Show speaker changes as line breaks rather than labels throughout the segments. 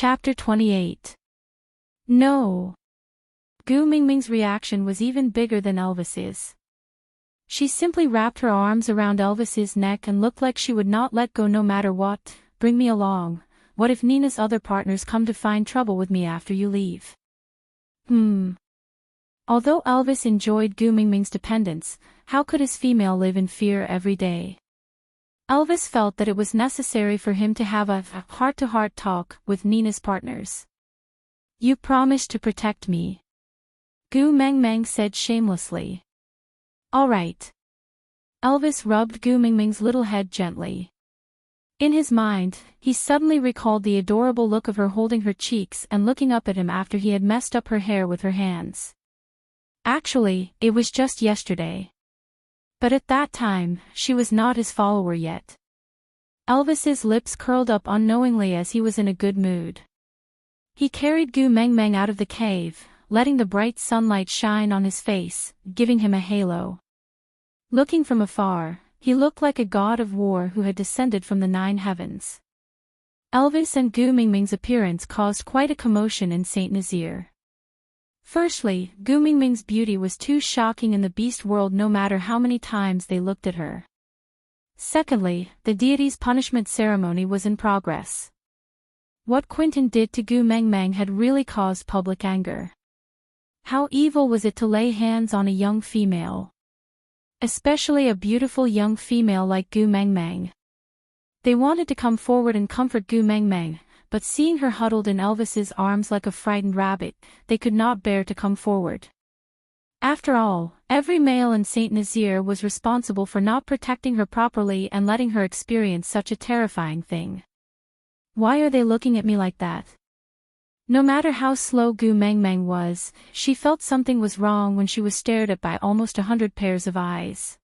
Chapter 28. No. Gu Mingming's reaction was even bigger than Elvis's. She simply wrapped her arms around Elvis's neck and looked like she would not let go no matter what. Bring me along. What if Nina's other partners come to find trouble with me after you leave? Although Elvis enjoyed Gu Mingming's dependence, how could his female live in fear every day? Elvis felt that it was necessary for him to have a heart-to-heart talk with Nina's partners. You promised to protect me. Gu Mengmeng said shamelessly. All right. Elvis rubbed Gu Mingming's little head gently. In his mind, he suddenly recalled the adorable look of her holding her cheeks and looking up at him after he had messed up her hair with her hands. Actually, it was just yesterday. But at that time, she was not his follower yet. Elvis's lips curled up unknowingly as he was in a good mood. He carried Gu Mengmeng out of the cave, letting the bright sunlight shine on his face, giving him a halo. Looking from afar, he looked like a god of war who had descended from the 9 heavens. Elvis and Gu Mingming's appearance caused quite a commotion in Saint Nazaire. Firstly, Gu Mingming's beauty was too shocking in the beast world no matter how many times they looked at her. Secondly, the deity's punishment ceremony was in progress. What Quentin did to Gu Mengmeng had really caused public anger. How evil was it to lay hands on a young female? Especially a beautiful young female like Gu Mengmeng. They wanted to come forward and comfort Gu Mengmeng, but seeing her huddled in Elvis's arms like a frightened rabbit, they could not bear to come forward. After all, every male in Saint Nazaire was responsible for not protecting her properly and letting her experience such a terrifying thing. Why are they looking at me like that? No matter how slow Gu Mengmeng was, she felt something was wrong when she was stared at by almost 100 pairs of eyes.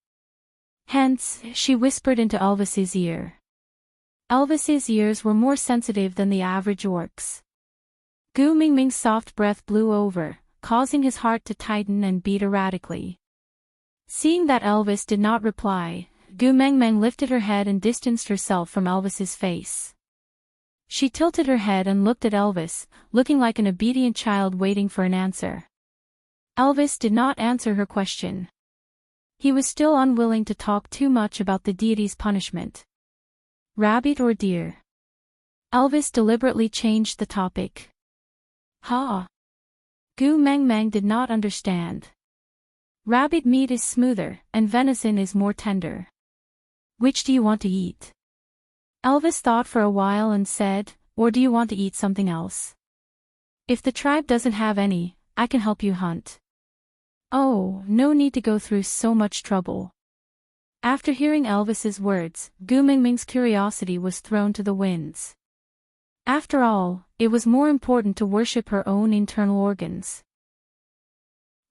Hence, she whispered into Elvis's ear. Elvis's ears were more sensitive than the average orc's. Gu Mingming's soft breath blew over, causing his heart to tighten and beat erratically. Seeing that Elvis did not reply, Gu Mengmeng lifted her head and distanced herself from Elvis's face. She tilted her head and looked at Elvis, looking like an obedient child waiting for an answer. Elvis did not answer her question. He was still unwilling to talk too much about the deity's punishment. Rabbit or deer? Elvis deliberately changed the topic. Ha! Gu Mengmeng did not understand. Rabbit meat is smoother, and venison is more tender. Which do you want to eat? Elvis thought for a while and said, or do you want to eat something else? If the tribe doesn't have any, I can help you hunt. Oh, no need to go through so much trouble. After hearing Elvis's words, Gu Mingming's curiosity was thrown to the winds. After all, it was more important to worship her own internal organs.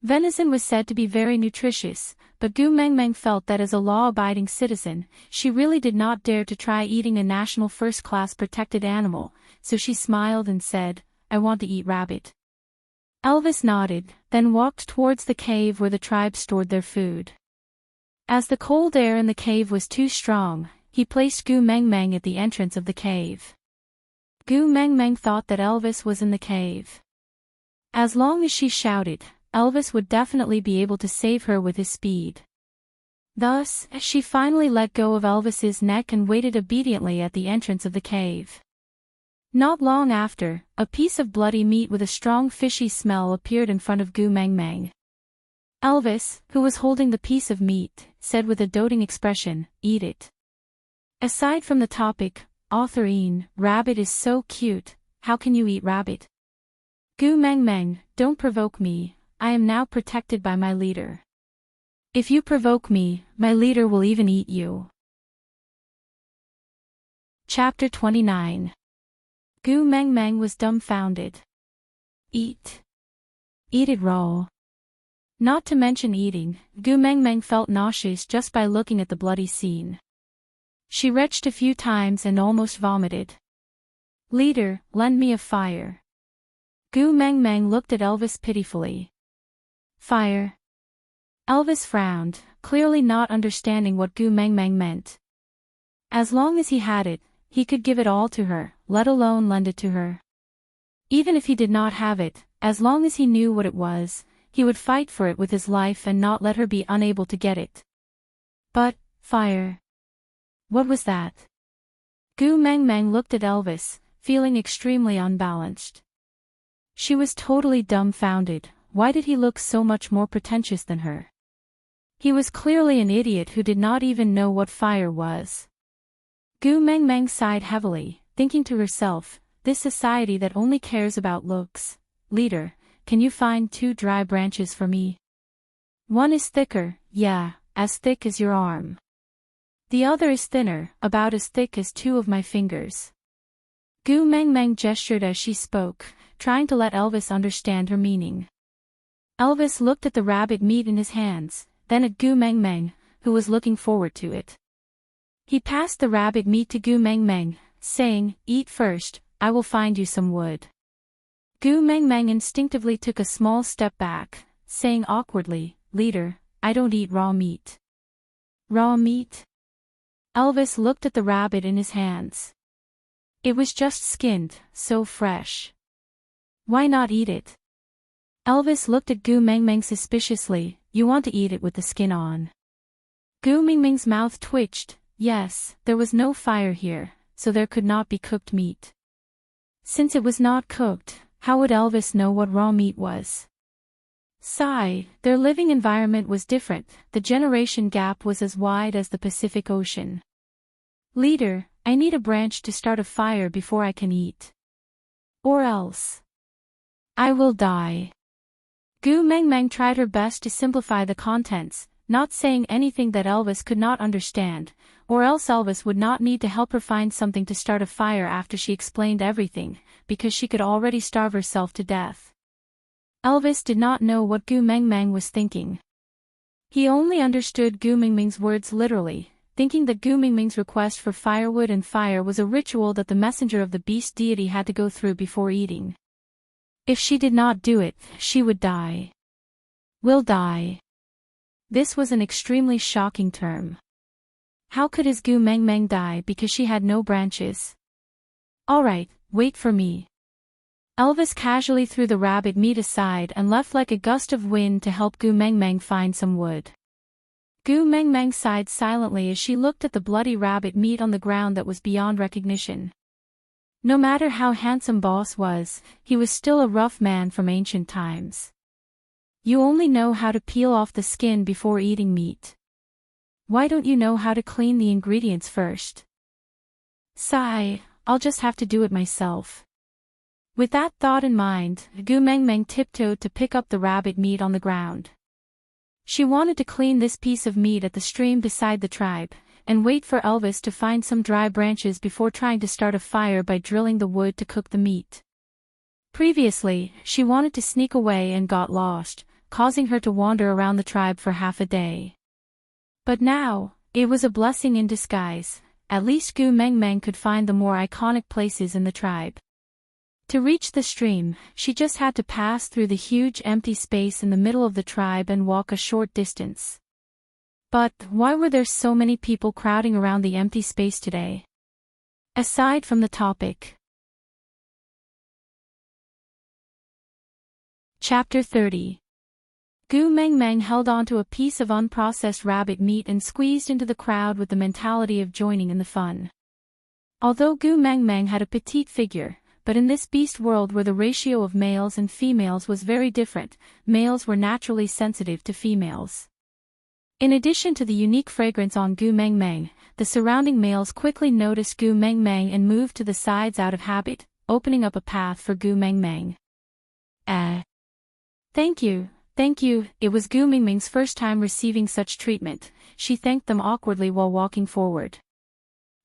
Venison was said to be very nutritious, but Gu Mengmeng felt that as a law-abiding citizen, she really did not dare to try eating a national first-class protected animal, so she smiled and said, I want to eat rabbit. Elvis nodded, then walked towards the cave where the tribe stored their food. As the cold air in the cave was too strong, he placed Gu Mengmeng at the entrance of the cave. Gu Mengmeng thought that Elvis was in the cave. As long as she shouted, Elvis would definitely be able to save her with his speed. Thus, she finally let go of Elvis's neck and waited obediently at the entrance of the cave. Not long after, a piece of bloody meat with a strong fishy smell appeared in front of Gu Mengmeng. Elvis, who was holding the piece of meat, said with a doting expression, eat it. Aside from the topic, authorine, rabbit is so cute, how can you eat rabbit? Gu Mengmeng, don't provoke me, I am now protected by my leader. If you provoke me, my leader will even eat you. Chapter 29. Gu Mengmeng was dumbfounded. Eat. Eat it raw. Not to mention eating, Gu Mengmeng felt nauseous just by looking at the bloody scene. She retched a few times and almost vomited. Leader, lend me a fire. Gu Mengmeng looked at Elvis pitifully. Fire. Elvis frowned, clearly not understanding what Gu Mengmeng meant. As long as he had it, he could give it all to her, let alone lend it to her. Even if he did not have it, as long as he knew what it was, he would fight for it with his life and not let her be unable to get it. But, fire. What was that? Gu Meng Meng looked at Elvis, feeling extremely unbalanced. She was totally dumbfounded. Why did he look so much more pretentious than her? He was clearly an idiot who did not even know what fire was. Gu Meng Meng sighed heavily, thinking to herself, this society that only cares about looks. Leader, can you find 2 dry branches for me? One is thicker, yeah, as thick as your arm. The other is thinner, about as thick as 2 of my fingers. Gu Meng Meng gestured as she spoke, trying to let Elvis understand her meaning. Elvis looked at the rabbit meat in his hands, then at Gu Meng Meng, who was looking forward to it. He passed the rabbit meat to Gu Meng Meng, saying, eat first, I will find you some wood. Gu Meng Meng instinctively took a small step back, saying awkwardly, Leader, I don't eat raw meat. Raw meat? Elvis looked at the rabbit in his hands. It was just skinned, so fresh. Why not eat it? Elvis looked at Gu Meng Meng suspiciously, you want to eat it with the skin on. Gu Meng Meng's mouth twitched, yes, there was no fire here, so there could not be cooked meat. Since it was not cooked, how would Elvis know what raw meat was? Sigh, their living environment was different, the generation gap was as wide as the Pacific Ocean. Leader, I need a branch to start a fire before I can eat. Or else I will die. Gu Meng Meng tried her best to simplify the contents, not saying anything that Elvis could not understand, or else Elvis would not need to help her find something to start a fire after she explained everything, because she could already starve herself to death. Elvis did not know what Gu Meng Meng was thinking. He only understood Gu Meng Meng's words literally, thinking that Gu Meng Meng's request for firewood and fire was a ritual that the messenger of the beast deity had to go through before eating. If she did not do it, she would die. Will die. This was an extremely shocking term. How could his Gu Meng Meng die because she had no branches? Alright, wait for me. Elvis casually threw the rabbit meat aside and left like a gust of wind to help Gu Meng Meng find some wood. Gu Meng Meng sighed silently as she looked at the bloody rabbit meat on the ground that was beyond recognition. No matter how handsome Boss was, he was still a rough man from ancient times. You only know how to peel off the skin before eating meat. Why don't you know how to clean the ingredients first? Sigh, I'll just have to do it myself. With that thought in mind, Gu Meng Meng tiptoed to pick up the rabbit meat on the ground. She wanted to clean this piece of meat at the stream beside the tribe, and wait for Elvis to find some dry branches before trying to start a fire by drilling the wood to cook the meat. Previously, she wanted to sneak away and got lost, causing her to wander around the tribe for half a day. But now, it was a blessing in disguise, at least Gu Meng Meng could find the more iconic places in the tribe. To reach the stream, she just had to pass through the huge empty space in the middle of the tribe and walk a short distance. But, why were there so many people crowding around the empty space today? Aside from the topic. Chapter 30. Gu Meng Meng held onto a piece of unprocessed rabbit meat and squeezed into the crowd with the mentality of joining in the fun. Although Gu Meng Meng had a petite figure, but in this beast world where the ratio of males and females was very different, males were naturally sensitive to females. In addition to the unique fragrance on Gu Meng Meng, the surrounding males quickly noticed Gu Meng Meng and moved to the sides out of habit, opening up a path for Gu Meng Meng. Thank you, it was Gu Meng Meng's first time receiving such treatment. She thanked them awkwardly while walking forward.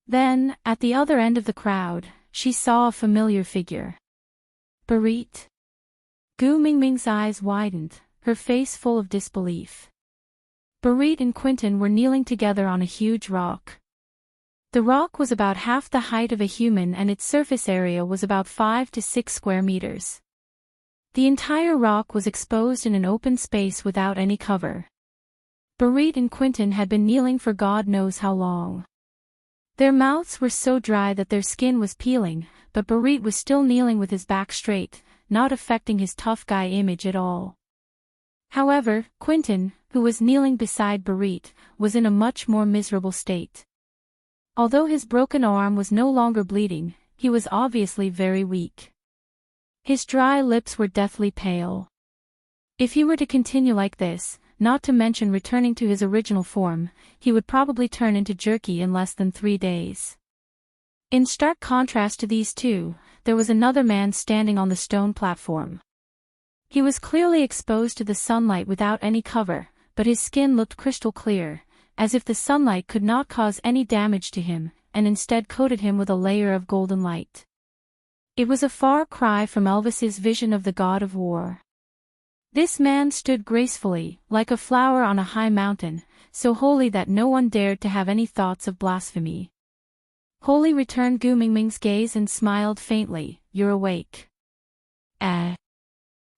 Then, at the other end of the crowd, she saw a familiar figure. Barit. Gu Meng Meng's eyes widened, her face full of disbelief. Barit and Quentin were kneeling together on a huge rock. The rock was about half the height of a human and its surface area was about 5 to 6 square meters. The entire rock was exposed in an open space without any cover. Barit and Quentin had been kneeling for God knows how long. Their mouths were so dry that their skin was peeling, but Barit was still kneeling with his back straight, not affecting his tough guy image at all. However, Quentin, who was kneeling beside Barit, was in a much more miserable state. Although his broken arm was no longer bleeding, he was obviously very weak. His dry lips were deathly pale. If he were to continue like this, not to mention returning to his original form, he would probably turn into jerky in less than 3 days. In stark contrast to these two, there was another man standing on the stone platform. He was clearly exposed to the sunlight without any cover, but his skin looked crystal clear, as if the sunlight could not cause any damage to him, and instead coated him with a layer of golden light. It was a far cry from Elvis's vision of the god of war. This man stood gracefully, like a flower on a high mountain, so holy that no one dared to have any thoughts of blasphemy. Holy, returned Gu Mingming's gaze and smiled faintly, "You're awake."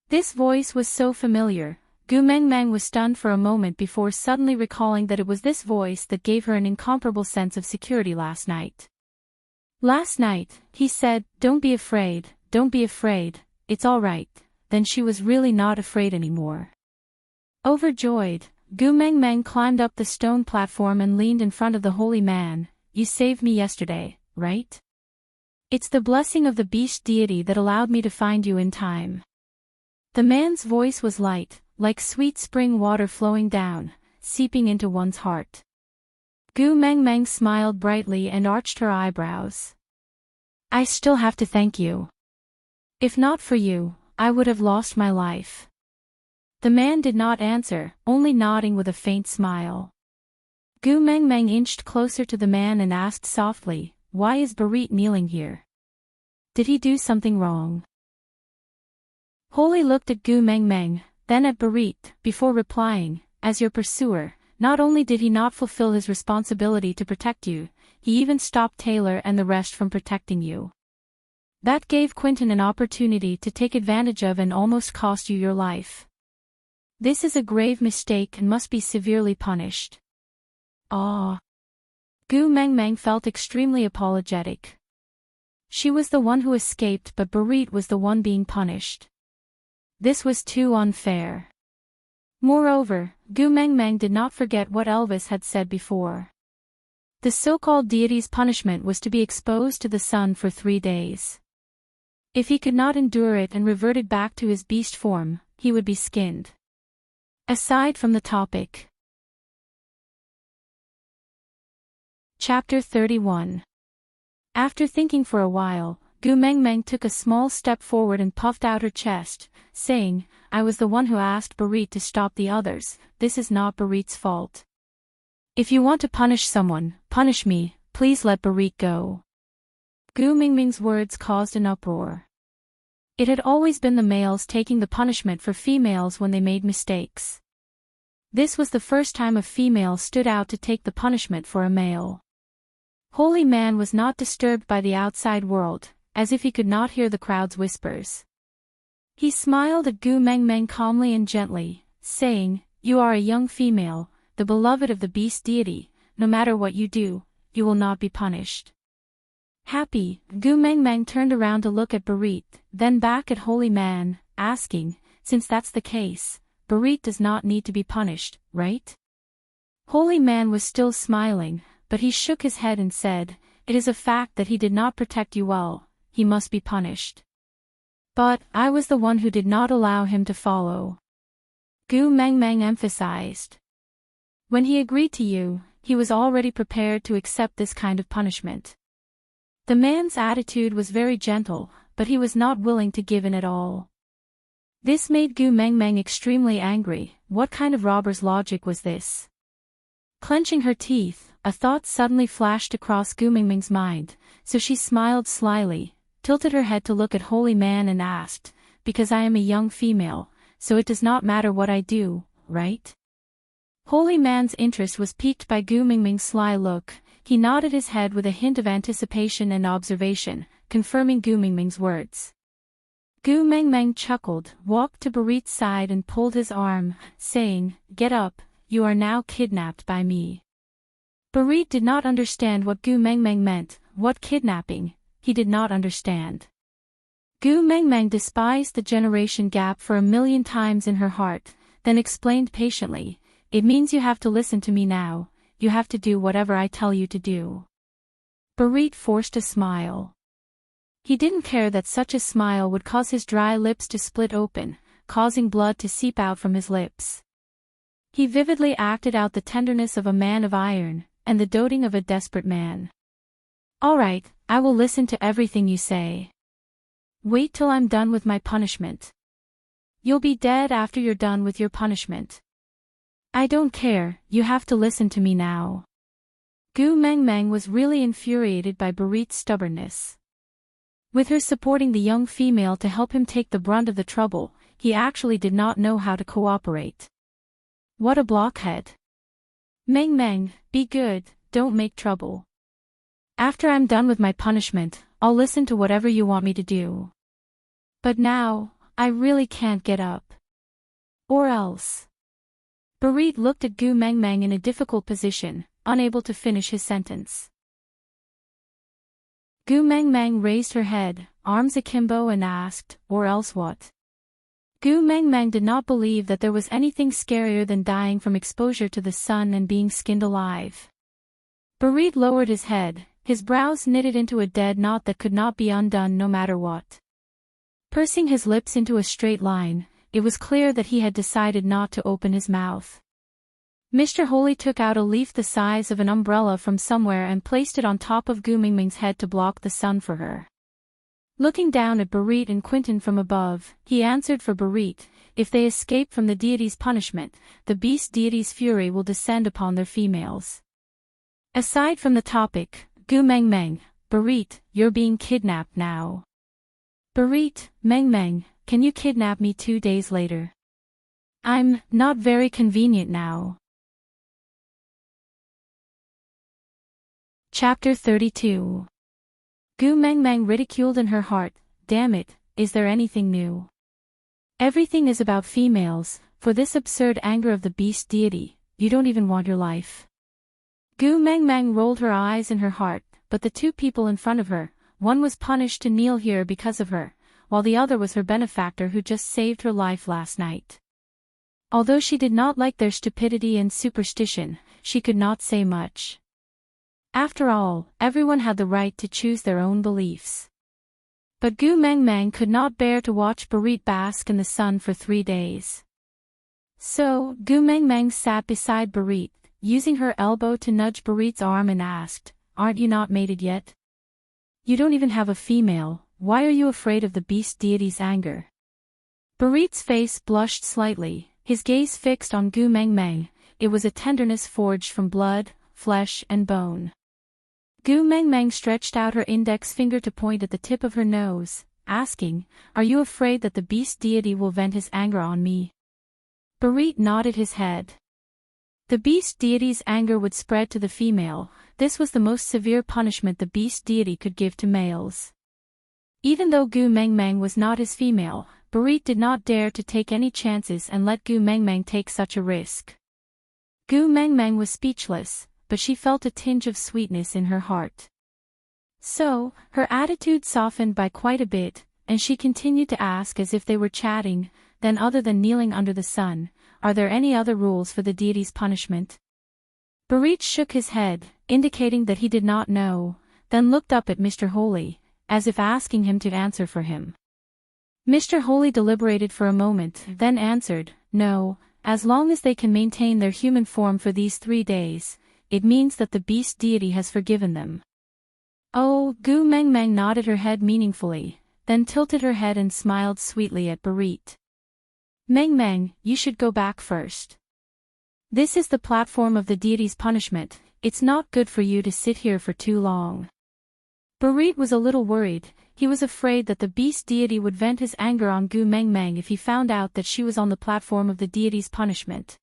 This voice was so familiar. Gu Mengmeng was stunned for a moment before suddenly recalling that it was this voice that gave her an incomparable sense of security last night. Last night, he said, don't be afraid, it's all right." Then she was really not afraid anymore. Overjoyed, Gu Mengmeng climbed up the stone platform and leaned in front of the holy man. "You saved me yesterday, right? It's the blessing of the beast deity that allowed me to find you in time." The man's voice was light, like sweet spring water flowing down, seeping into one's heart. Gu Mengmeng smiled brightly and arched her eyebrows. "I still have to thank you. If not for you, I would have lost my life." The man did not answer, only nodding with a faint smile. Gu Mengmeng inched closer to the man and asked softly, "Why is Barit kneeling here? Did he do something wrong?" Holy looked at Gu Mengmeng, then at Barit, before replying, "As your pursuer, not only did he not fulfill his responsibility to protect you, he even stopped Taylor and the rest from protecting you. That gave Quentin an opportunity to take advantage of and almost cost you your life. This is a grave mistake and must be severely punished." Ah. Gu Mengmeng felt extremely apologetic. She was the one who escaped, but Barit was the one being punished. This was too unfair. Moreover, Gu Mengmeng did not forget what Elvis had said before. The so-called deity's punishment was to be exposed to the sun for 3 days. If he could not endure it and reverted back to his beast form, he would be skinned. Aside from the topic. Chapter 31. After thinking for a while, Gu Mengmeng took a small step forward and puffed out her chest, saying, "I was the one who asked Barit to stop the others. This is not Barit's fault. If you want to punish someone, punish me, please let Barit go." Gu Mingming's words caused an uproar. It had always been the males taking the punishment for females when they made mistakes. This was the first time a female stood out to take the punishment for a male. Holy Man was not disturbed by the outside world, as if he could not hear the crowd's whispers. He smiled at Gu Mengmeng calmly and gently, saying, "You are a young female, the beloved of the beast deity. No matter what you do, you will not be punished." Happy, Gu Mengmeng turned around to look at Barit, then back at Holy Man, asking, "Since that's the case, Barit does not need to be punished, right?" Holy Man was still smiling, but he shook his head and said, "It is a fact that he did not protect you well, he must be punished. But, I was the one who did not allow him to follow." Gu Mengmeng emphasized. When he agreed to you, he was already prepared to accept this kind of punishment. The man's attitude was very gentle, but he was not willing to give in at all. This made Gu Mengmeng extremely angry. What kind of robber's logic was this? Clenching her teeth, a thought suddenly flashed across Gu Mingming's mind, so she smiled slyly, tilted her head to look at Holy Man and asked, "Because I am a young female, so it does not matter what I do, right?" Holy Man's interest was piqued by Gu Mingming's sly look. He nodded his head with a hint of anticipation and observation, confirming Gu Mingming's words. Gu Mengmeng chuckled, walked to Barit's side and pulled his arm, saying, "Get up, you are now kidnapped by me." Barit did not understand what Gu Mengmeng meant. What kidnapping? He did not understand. Gu Mengmeng despised the generation gap for 1,000,000 times in her heart, then explained patiently, "It means you have to listen to me now, you have to do whatever I tell you to do." Barit forced a smile. He didn't care that such a smile would cause his dry lips to split open, causing blood to seep out from his lips. He vividly acted out the tenderness of a man of iron, and the doting of a desperate man. "All right, I will listen to everything you say. Wait till I'm done with my punishment. You'll be dead after you're done with your punishment. I don't care, you have to listen to me now." Gu Mengmeng was really infuriated by Barit's stubbornness. With her supporting the young female to help him take the brunt of the trouble, he actually did not know how to cooperate. What a blockhead. "Mengmeng, be good, don't make trouble. After I'm done with my punishment, I'll listen to whatever you want me to do. But now, I really can't get up. Or else." Barit looked at Gu Mengmeng in a difficult position, unable to finish his sentence. Gu Mengmeng raised her head, arms akimbo, and asked, "Or else what?" Gu Mengmeng did not believe that there was anything scarier than dying from exposure to the sun and being skinned alive. Barit lowered his head, his brows knitted into a dead knot that could not be undone no matter what. Pursing his lips into a straight line, it was clear that he had decided not to open his mouth. Mr. Holy took out a leaf the size of an umbrella from somewhere and placed it on top of Gu Mengmeng's head to block the sun for her. Looking down at Barit and Quinton from above, he answered for Barit, "If they escape from the deity's punishment, the beast deity's fury will descend upon their females." Aside from the topic, Gu Mengmeng, "Barit, you're being kidnapped now." "Barit, Mengmeng, can you kidnap me 2 days later? I'm not very convenient now." Chapter 32. Gu Mengmeng ridiculed in her heart, "Damn it, is there anything new? Everything is about females, for this absurd anger of the beast deity, you don't even want your life." Gu Mengmeng rolled her eyes in her heart, but the two people in front of her, one was punished to kneel here because of her, while the other was her benefactor who just saved her life last night. Although she did not like their stupidity and superstition, she could not say much. After all, everyone had the right to choose their own beliefs. But Gu Mengmeng could not bear to watch Barit bask in the sun for 3 days. So, Gu Mengmeng sat beside Barit, using her elbow to nudge Barit's arm, and asked, "Aren't you not mated yet? You don't even have a female, why are you afraid of the beast deity's anger?" Barit's face blushed slightly, his gaze fixed on Gu Mengmeng. It was a tenderness forged from blood, flesh, and bone. Gu Mengmeng stretched out her index finger to point at the tip of her nose, asking, "Are you afraid that the beast deity will vent his anger on me?" Barit nodded his head. The beast deity's anger would spread to the female. This was the most severe punishment the beast deity could give to males. Even though Gu Mengmeng was not his female, Barit did not dare to take any chances and let Gu Mengmeng take such a risk. Gu Mengmeng was speechless, but she felt a tinge of sweetness in her heart. So, her attitude softened by quite a bit, and she continued to ask as if they were chatting, "Then other than kneeling under the sun, are there any other rules for the deity's punishment?" Barit shook his head, indicating that he did not know, then looked up at Mr. Holy, as if asking him to answer for him. Mr. Holy deliberated for a moment, then answered, "No, as long as they can maintain their human form for these 3 days, it means that the beast deity has forgiven them." Oh, Gu Mengmeng nodded her head meaningfully, then tilted her head and smiled sweetly at Barit. "Mengmeng, you should go back first. This is the platform of the deity's punishment, it's not good for you to sit here for too long." Barit was a little worried. He was afraid that the beast deity would vent his anger on Gu Mengmeng if he found out that she was on the platform of the deity's punishment.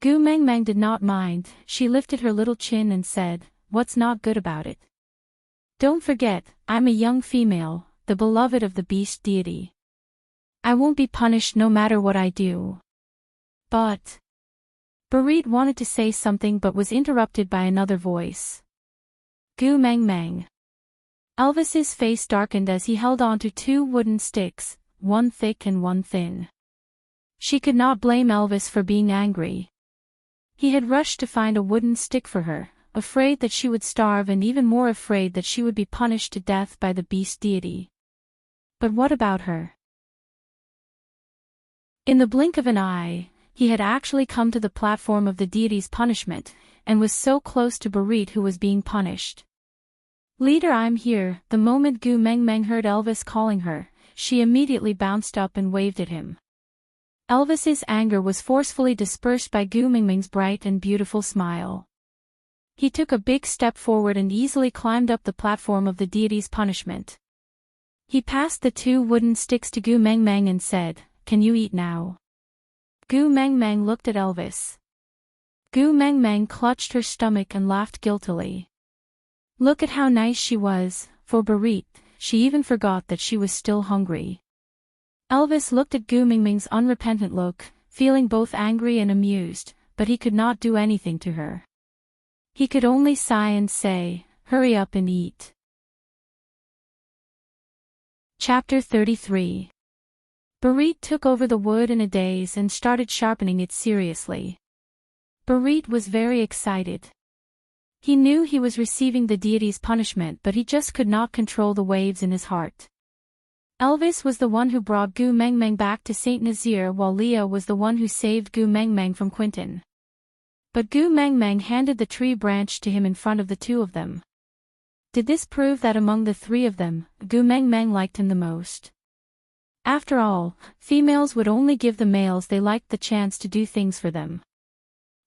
Gu Mengmeng did not mind. She lifted her little chin and said, "What's not good about it? Don't forget, I'm a young female, the beloved of the beast deity. I won't be punished no matter what I do." But Barit wanted to say something but was interrupted by another voice. Gu Meng Meng. Elvis's face darkened as he held on to two wooden sticks, one thick and one thin. She could not blame Elvis for being angry. He had rushed to find a wooden stick for her, afraid that she would starve and even more afraid that she would be punished to death by the beast deity. But what about her? In the blink of an eye, he had actually come to the platform of the deity's punishment, and was so close to Barit who was being punished. Leader, I'm here. The moment Gu Meng Meng heard Elvis calling her, she immediately bounced up and waved at him. Elvis's anger was forcefully dispersed by Gu Meng Meng's bright and beautiful smile. He took a big step forward and easily climbed up the platform of the deity's punishment. He passed the two wooden sticks to Gu Meng Meng and said, "Can you eat now?" Gu Meng Meng looked at Elvis. Gu Meng Meng clutched her stomach and laughed guiltily. Look at how nice she was, for Barit, she even forgot that she was still hungry. Elvis looked at Gu Meng Meng's unrepentant look, feeling both angry and amused, but he could not do anything to her. He could only sigh and say, "Hurry up and eat." Chapter 33. Barit took over the wood in a daze and started sharpening it seriously. Barit was very excited. He knew he was receiving the deity's punishment, but he just could not control the waves in his heart. Elvis was the one who brought Gu Meng Meng back to Saint Nazaire, while Leah was the one who saved Gu Meng Meng from Quentin. But Gu Meng Meng handed the tree branch to him in front of the two of them. Did this prove that among the three of them, Gu Meng Meng liked him the most? After all, females would only give the males they liked the chance to do things for them.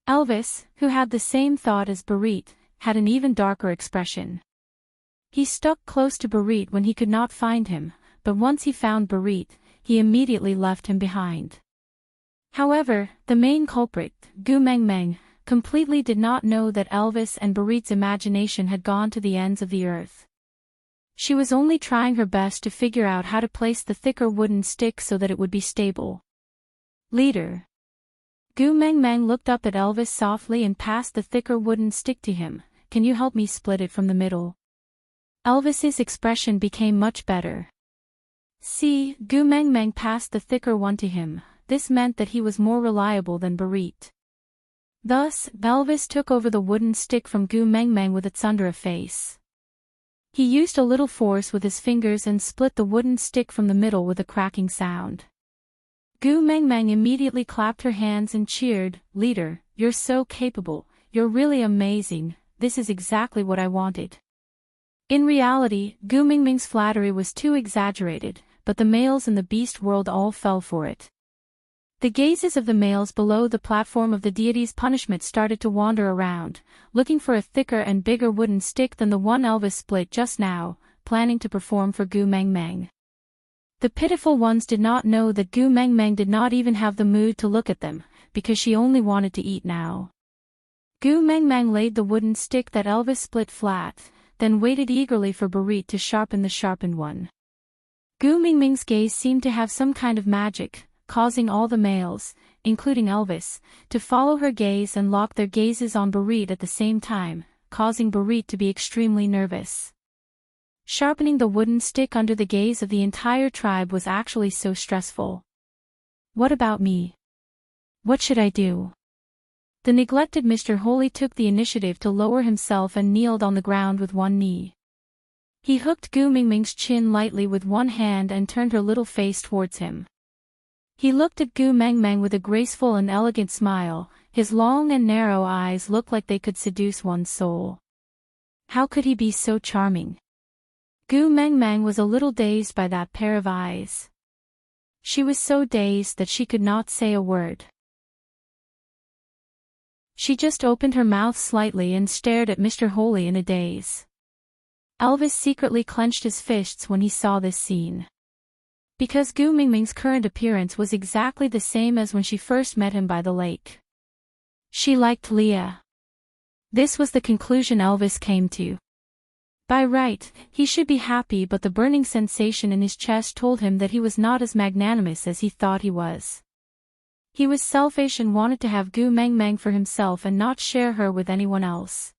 Elvis, who had the same thought as Barit, had an even darker expression. He stuck close to Barit when he could not find him, but once he found Barit, he immediately left him behind. However, the main culprit, Gu Meng Meng, completely did not know that Elvis and Barit's imagination had gone to the ends of the earth. She was only trying her best to figure out how to place the thicker wooden stick so that it would be stable. Leader. Gu Meng Meng looked up at Elvis softly and passed the thicker wooden stick to him. Can you help me split it from the middle? Elvis's expression became much better. See, Gu Meng Meng passed the thicker one to him. This meant that he was more reliable than Barit. Thus, Elvis took over the wooden stick from Gu Meng Meng with its under a face. He used a little force with his fingers and split the wooden stick from the middle with a cracking sound. Gu Meng Meng immediately clapped her hands and cheered, "Leader, you're so capable, you're really amazing, this is exactly what I wanted." In reality, Gu Meng Meng's flattery was too exaggerated, but the males in the beast world all fell for it. The gazes of the males below the platform of the deity's punishment started to wander around, looking for a thicker and bigger wooden stick than the one Elvis split just now, planning to perform for Gu Meng Meng. The pitiful ones did not know that Gu Meng Meng did not even have the mood to look at them, because she only wanted to eat now. Gu Meng Meng laid the wooden stick that Elvis split flat, then waited eagerly for Barit to sharpen the sharpened one. Gu Meng Meng's gaze seemed to have some kind of magic, causing all the males, including Elvis, to follow her gaze and lock their gazes on Barit at the same time, causing Barit to be extremely nervous. Sharpening the wooden stick under the gaze of the entire tribe was actually so stressful. What about me? What should I do? The neglected Mr. Holy took the initiative to lower himself and kneeled on the ground with one knee. He hooked Gu Meng Meng's chin lightly with one hand and turned her little face towards him. He looked at Gu Meng Meng with a graceful and elegant smile. His long and narrow eyes looked like they could seduce one's soul. How could he be so charming? Gu Meng Meng was a little dazed by that pair of eyes. She was so dazed that she could not say a word. She just opened her mouth slightly and stared at Mr. Holy in a daze. Elvis secretly clenched his fists when he saw this scene. Because Gu Meng Meng's current appearance was exactly the same as when she first met him by the lake. She liked Leah. This was the conclusion Elvis came to. By right, he should be happy, but the burning sensation in his chest told him that he was not as magnanimous as he thought he was. He was selfish and wanted to have Gu Meng Meng for himself and not share her with anyone else.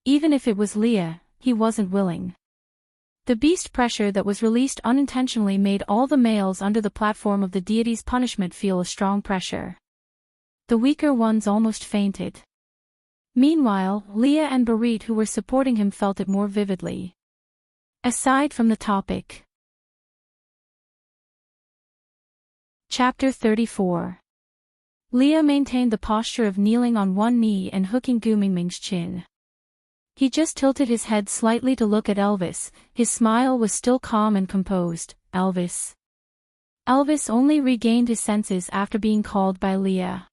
Even if it was Leah, he wasn't willing. The beast pressure that was released unintentionally made all the males under the platform of the deity's punishment feel a strong pressure. The weaker ones almost fainted. Meanwhile, Leah and Barit who were supporting him felt it more vividly. Aside from the topic. Chapter 34. Leah maintained the posture of kneeling on one knee and hooking Gu Mingming's chin. He just tilted his head slightly to look at Elvis. His smile was still calm and composed. Elvis. Elvis only regained his senses after being called by Leah.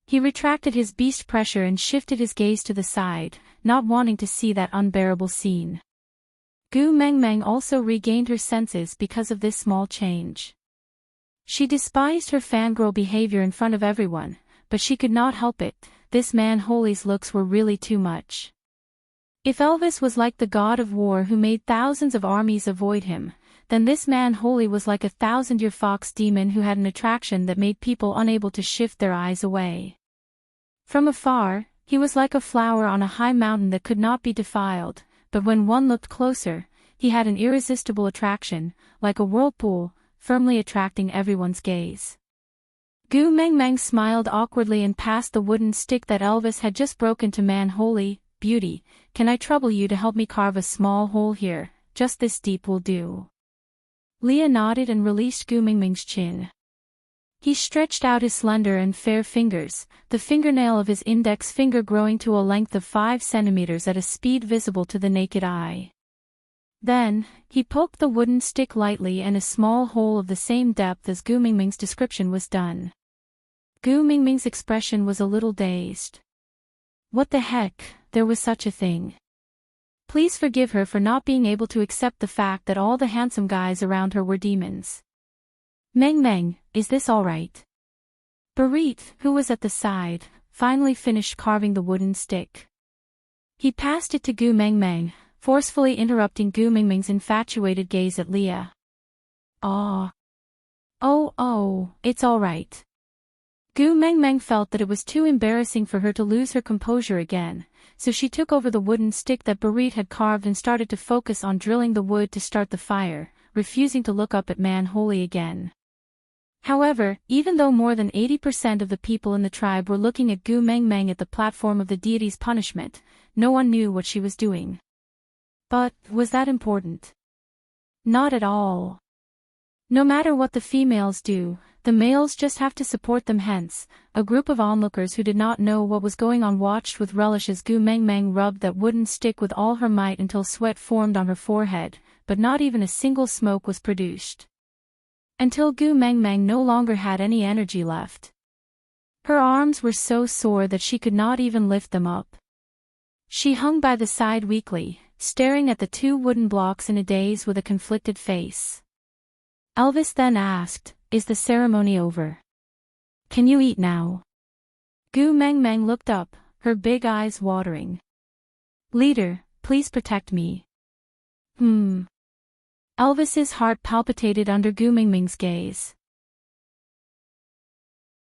He retracted his beast pressure and shifted his gaze to the side, not wanting to see that unbearable scene. Gu Meng Meng also regained her senses because of this small change. She despised her fangirl behavior in front of everyone, but she could not help it. This man Holy's looks were really too much. If Elvis was like the god of war who made thousands of armies avoid him, then this man Holy was like a 1,000-year fox demon who had an attraction that made people unable to shift their eyes away. From afar, he was like a flower on a high mountain that could not be defiled, but when one looked closer, he had an irresistible attraction, like a whirlpool, firmly attracting everyone's gaze. Gu Meng Meng smiled awkwardly and passed the wooden stick that Elvis had just broken to man Holy. Beauty, can I trouble you to help me carve a small hole here? Just this deep will do. Leah nodded and released Gu Mingming's chin. He stretched out his slender and fair fingers, the fingernail of his index finger growing to a length of 5 centimeters at a speed visible to the naked eye. Then, he poked the wooden stick lightly and a small hole of the same depth as Gu Mingming's description was done. Gu Mingming's expression was a little dazed. What the heck, there was such a thing. Please forgive her for not being able to accept the fact that all the handsome guys around her were demons. Meng Meng, is this all right? Barit, who was at the side, finally finished carving the wooden stick. He passed it to Gu Meng Meng, forcefully interrupting Gu Mingming's infatuated gaze at Leah. Oh, it's all right. Gu Meng Meng felt that it was too embarrassing for her to lose her composure again, so she took over the wooden stick that Barit had carved and started to focus on drilling the wood to start the fire, refusing to look up at man Holy again. However, even though more than 80% of the people in the tribe were looking at Gu Meng Meng at the platform of the deity's punishment, no one knew what she was doing. But, was that important? Not at all. No matter what the females do, the males just have to support them. Hence, a group of onlookers who did not know what was going on watched with relish as Gu Meng Meng rubbed that wooden stick with all her might until sweat formed on her forehead, but not even a single smoke was produced. Until Gu Meng Meng no longer had any energy left. Her arms were so sore that she could not even lift them up. She hung by the side weakly, staring at the 2 wooden blocks in a daze with a conflicted face. Elvis then asked, "Is the ceremony over? Can you eat now?" Gu Meng Meng looked up, her big eyes watering. "Leader, please protect me." Elvis's heart palpitated under Gu Mingming's gaze.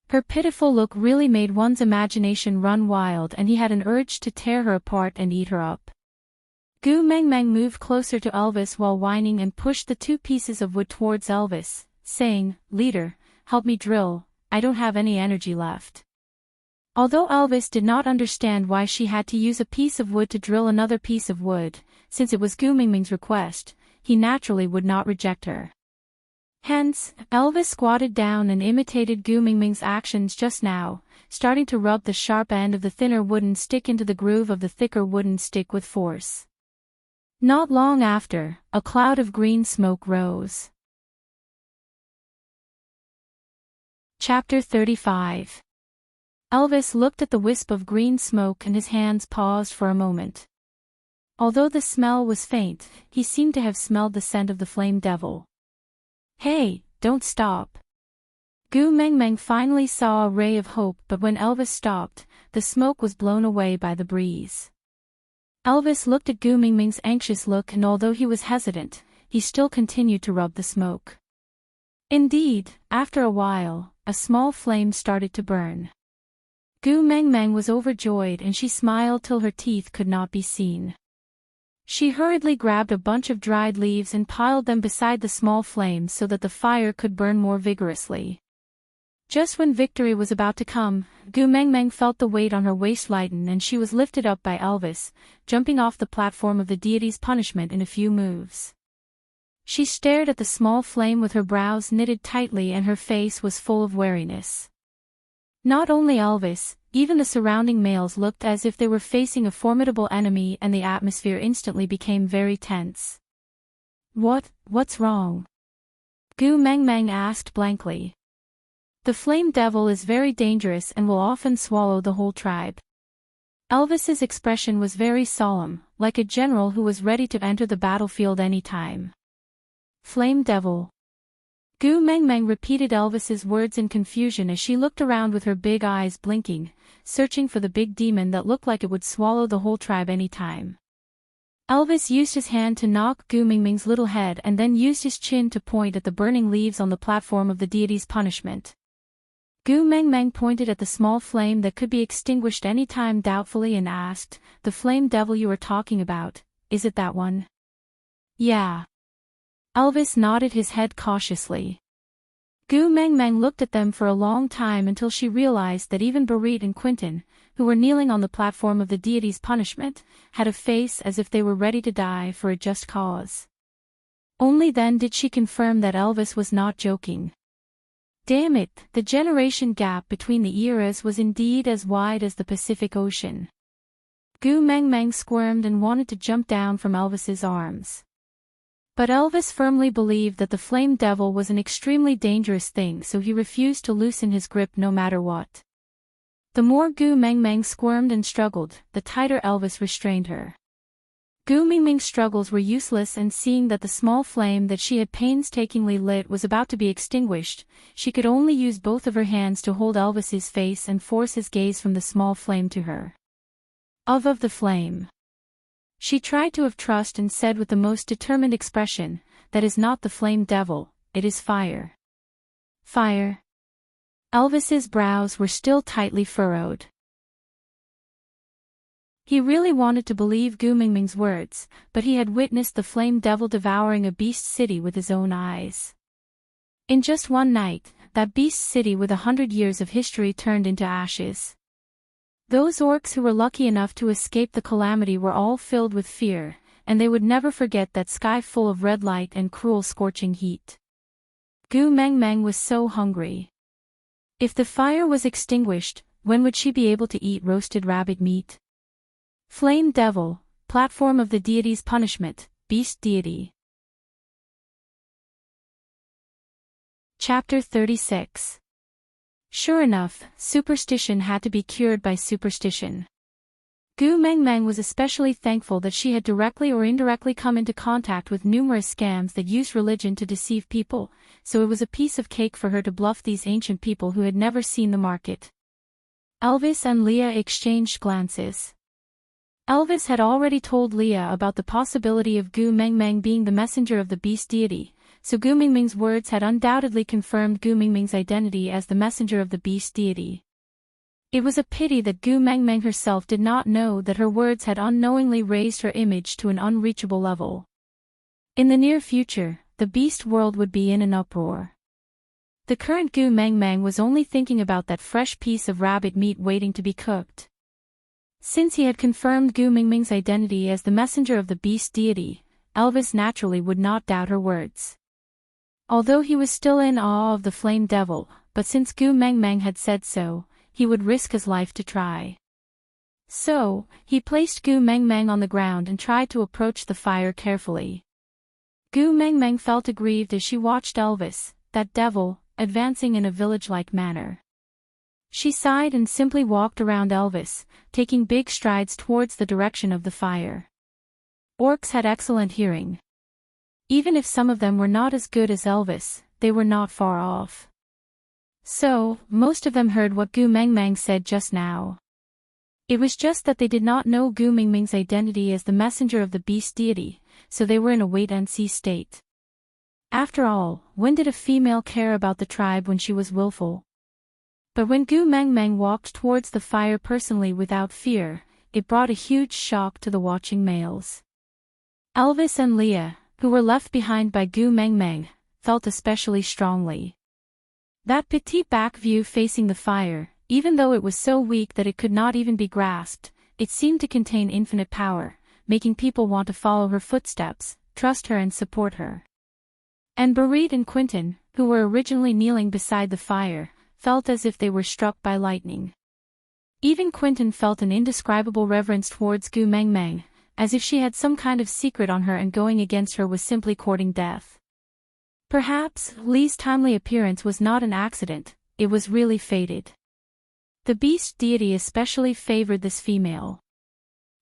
Her pitiful look really made one's imagination run wild and he had an urge to tear her apart and eat her up. Gu Meng Meng moved closer to Elvis while whining and pushed the 2 pieces of wood towards Elvis, saying, "Leader, help me drill, I don't have any energy left." Although Elvis did not understand why she had to use a piece of wood to drill another piece of wood, since it was Gu Mingming's request, he naturally would not reject her. Hence, Elvis squatted down and imitated Gu Mingming's actions just now, starting to rub the sharp end of the thinner wooden stick into the groove of the thicker wooden stick with force. Not long after, a cloud of green smoke rose. Chapter 35. Elvis looked at the wisp of green smoke and his hands paused for a moment. Although the smell was faint, he seemed to have smelled the scent of the flame devil. "Hey, don't stop." Gu Meng Meng finally saw a ray of hope, but when Elvis stopped, the smoke was blown away by the breeze. Elvis looked at Gu Mingming's anxious look and although he was hesitant, he still continued to rub the smoke. Indeed, after a while, a small flame started to burn. Gu Mengmeng was overjoyed and she smiled till her teeth could not be seen. She hurriedly grabbed a bunch of dried leaves and piled them beside the small flame so that the fire could burn more vigorously. Just when victory was about to come, Gu Mengmeng felt the weight on her waist lighten and she was lifted up by Elvis, jumping off the platform of the deity's punishment in a few moves. She stared at the small flame with her brows knitted tightly and her face was full of wariness. Not only Elvis, even the surrounding males looked as if they were facing a formidable enemy and the atmosphere instantly became very tense. What's wrong? Gu Mengmeng asked blankly. The flame devil is very dangerous and will often swallow the whole tribe. Elvis's expression was very solemn, like a general who was ready to enter the battlefield any time. Flame devil. Gu Mengmeng repeated Elvis's words in confusion as she looked around with her big eyes blinking, searching for the big demon that looked like it would swallow the whole tribe any time. Elvis used his hand to knock Gu Mengmeng's little head and then used his chin to point at the burning leaves on the platform of the deity's punishment. Gu Mengmeng pointed at the small flame that could be extinguished any time doubtfully and asked, "The flame devil you are talking about, is it that one?" "Yeah." Elvis nodded his head cautiously. Gu Mengmeng looked at them for a long time until she realized that even Barit and Quinton, who were kneeling on the platform of the deity's punishment, had a face as if they were ready to die for a just cause. Only then did she confirm that Elvis was not joking. Damn it, the generation gap between the eras was indeed as wide as the Pacific Ocean. Gu Mengmeng squirmed and wanted to jump down from Elvis's arms. But Elvis firmly believed that the flame devil was an extremely dangerous thing, so he refused to loosen his grip no matter what. The more Gu Mengmeng squirmed and struggled, the tighter Elvis restrained her. Gu Mengmeng's struggles were useless, and seeing that the small flame that she had painstakingly lit was about to be extinguished, she could only use both of her hands to hold Elvis's face and force his gaze from the small flame to her. Of the flame. She tried to have trust and said with the most determined expression, "That is not the flame devil, it is fire." Fire. Elvis's brows were still tightly furrowed. He really wanted to believe Gu Mengmeng's words, but he had witnessed the flame devil devouring a beast city with his own eyes. In just one night, that beast city with 100 years of history turned into ashes. Those orcs who were lucky enough to escape the calamity were all filled with fear, and they would never forget that sky full of red light and cruel scorching heat. Gu Mengmeng was so hungry. If the fire was extinguished, when would she be able to eat roasted rabbit meat? Flame devil, platform of the deity's punishment, beast deity. Chapter 36. Sure enough, superstition had to be cured by superstition. Gu Mengmeng was especially thankful that she had directly or indirectly come into contact with numerous scams that used religion to deceive people, so it was a piece of cake for her to bluff these ancient people who had never seen the market. Elvis and Leah exchanged glances. Elvis had already told Leah about the possibility of Gu Mengmeng being the messenger of the beast deity, so Gu Mengmeng's words had undoubtedly confirmed Gu Mengmeng's identity as the messenger of the beast deity. It was a pity that Gu Mengmeng herself did not know that her words had unknowingly raised her image to an unreachable level. In the near future, the beast world would be in an uproar. The current Gu Mengmeng was only thinking about that fresh piece of rabbit meat waiting to be cooked. Since he had confirmed Gu Mengmeng's identity as the messenger of the beast deity, Elvis naturally would not doubt her words. Although he was still in awe of the flame devil, but since Gu Mengmeng had said so, he would risk his life to try. So, he placed Gu Mengmeng on the ground and tried to approach the fire carefully. Gu Mengmeng felt aggrieved as she watched Elvis, that devil, advancing in a village-like manner. She sighed and simply walked around Elvis, taking big strides towards the direction of the fire. Orcs had excellent hearing. Even if some of them were not as good as Elvis, they were not far off. So, most of them heard what Gu Mengmeng said just now. It was just that they did not know Gu Mengmeng's identity as the messenger of the beast deity, so they were in a wait-and-see state. After all, when did a female care about the tribe when she was willful? But when Gu Mengmeng walked towards the fire personally without fear, it brought a huge shock to the watching males. Elvis and Leah, who were left behind by Gu Mengmeng, felt especially strongly. That petite back view facing the fire, even though it was so weak that it could not even be grasped, it seemed to contain infinite power, making people want to follow her footsteps, trust her and support her. And Barit and Quentin, who were originally kneeling beside the fire, felt as if they were struck by lightning. Even Quentin felt an indescribable reverence towards Gu Mengmeng, as if she had some kind of secret on her and going against her was simply courting death. Perhaps, Li's timely appearance was not an accident, it was really fated. The beast deity especially favored this female.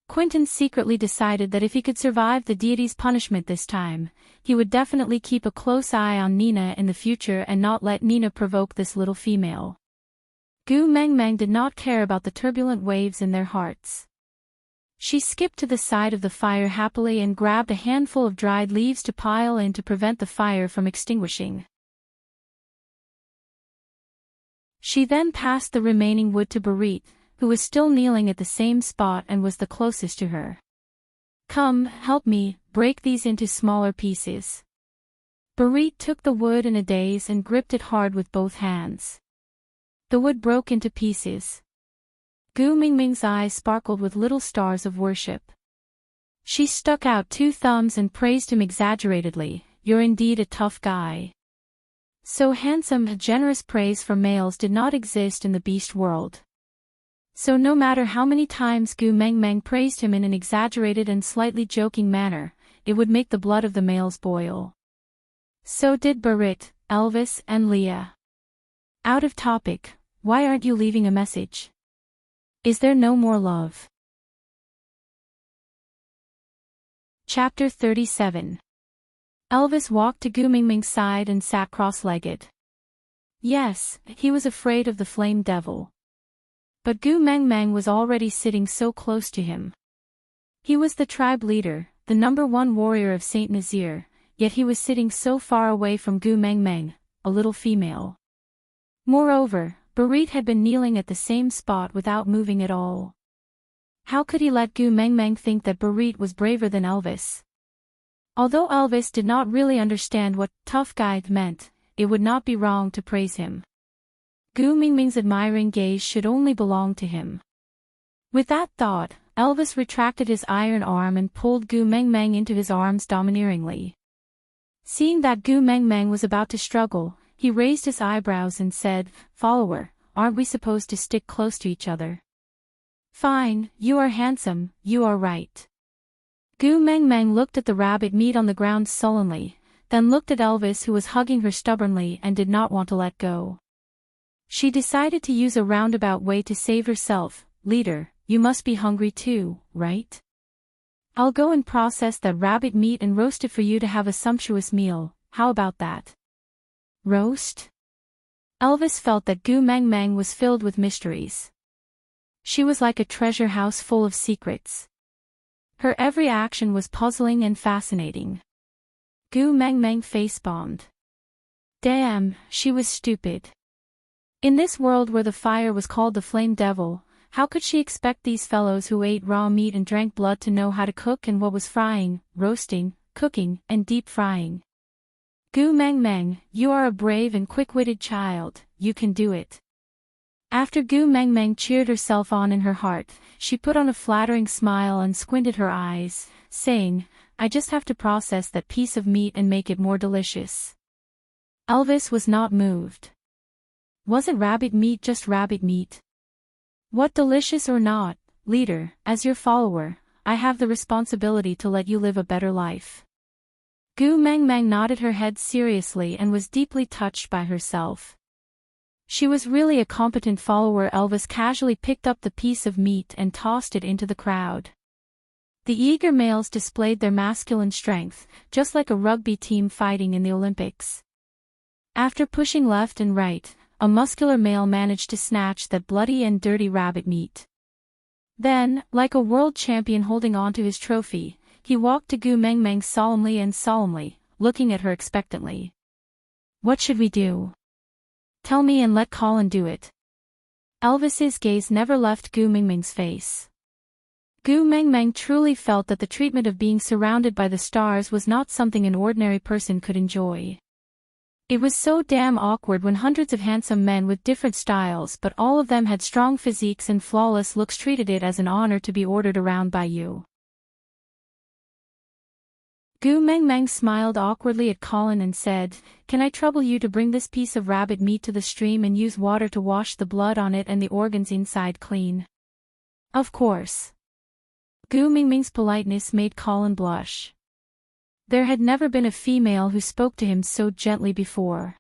Quentin secretly decided that if he could survive the deity's punishment this time, he would definitely keep a close eye on Nina in the future and not let Nina provoke this little female. Gu Mengmeng did not care about the turbulent waves in their hearts. She skipped to the side of the fire happily and grabbed a handful of dried leaves to pile in to prevent the fire from extinguishing. She then passed the remaining wood to Barit, who was still kneeling at the same spot and was the closest to her. "Come, help me, break these into smaller pieces." Barit took the wood in a daze and gripped it hard with both hands. The wood broke into pieces. Gu Mingming's eyes sparkled with little stars of worship. She stuck out 2 thumbs and praised him exaggeratedly, "You're indeed a tough guy." So handsome, generous praise from males did not exist in the beast world. So no matter how many times Gu Mengmeng praised him in an exaggerated and slightly joking manner, it would make the blood of the males boil. So did Barit, Elvis and Leah. Out of topic, why aren't you leaving a message? Is there no more love? Chapter 37. Elvis walked to Gu Mingming's side and sat cross-legged. Yes, he was afraid of the flame devil. But Gu Mengmeng was already sitting so close to him. He was the tribe leader, the #1 warrior of Saint Nazir, yet he was sitting so far away from Gu Mengmeng, a little female. Moreover, Barit had been kneeling at the same spot without moving at all. How could he let Gu Mengmeng think that Barit was braver than Elvis? Although Elvis did not really understand what tough guy meant, it would not be wrong to praise him. Gu Mingming's admiring gaze should only belong to him. With that thought, Elvis retracted his iron arm and pulled Gu Mengmeng into his arms domineeringly. Seeing that Gu Mengmeng was about to struggle, he raised his eyebrows and said, "Follower, aren't we supposed to stick close to each other?" "Fine, you are handsome, you are right." Gu Mengmeng looked at the rabbit meat on the ground sullenly, then looked at Elvis who was hugging her stubbornly and did not want to let go. She decided to use a roundabout way to save herself. "Leader, you must be hungry too, right? I'll go and process that rabbit meat and roast it for you to have a sumptuous meal, how about that?" Roast? Elvis felt that Gu Mengmeng was filled with mysteries. She was like a treasure house full of secrets. Her every action was puzzling and fascinating. Gu Mengmeng face-bombed. Damn, she was stupid. In this world where the fire was called the Flame Devil, how could she expect these fellows who ate raw meat and drank blood to know how to cook and what was frying, roasting, cooking, and deep frying? Gu Mengmeng, you are a brave and quick-witted child, you can do it. After Gu Mengmeng cheered herself on in her heart, she put on a flattering smile and squinted her eyes, saying, "I just have to process that piece of meat and make it more delicious." Elvis was not moved. Wasn't rabbit meat just rabbit meat? What delicious or not, leader, as your follower, I have the responsibility to let you live a better life. Gu Mengmeng nodded her head seriously and was deeply touched by herself. She was really a competent follower. Elvis casually picked up the piece of meat and tossed it into the crowd. The eager males displayed their masculine strength, just like a rugby team fighting in the Olympics. After pushing left and right, a muscular male managed to snatch that bloody and dirty rabbit meat. Then, like a world champion holding on to his trophy, he walked to Gu Mengmeng solemnly, looking at her expectantly. What should we do? Tell me and let Colin do it. Elvis's gaze never left Gu Mingming's face. Gu Mengmeng truly felt that the treatment of being surrounded by the stars was not something an ordinary person could enjoy. It was so damn awkward when hundreds of handsome men with different styles but all of them had strong physiques and flawless looks treated it as an honor to be ordered around by you. Gu Mengmeng smiled awkwardly at Colin and said, "Can I trouble you to bring this piece of rabbit meat to the stream and use water to wash the blood on it and the organs inside clean?" Of course. Gu Mingming's politeness made Colin blush. There had never been a female who spoke to him so gently before.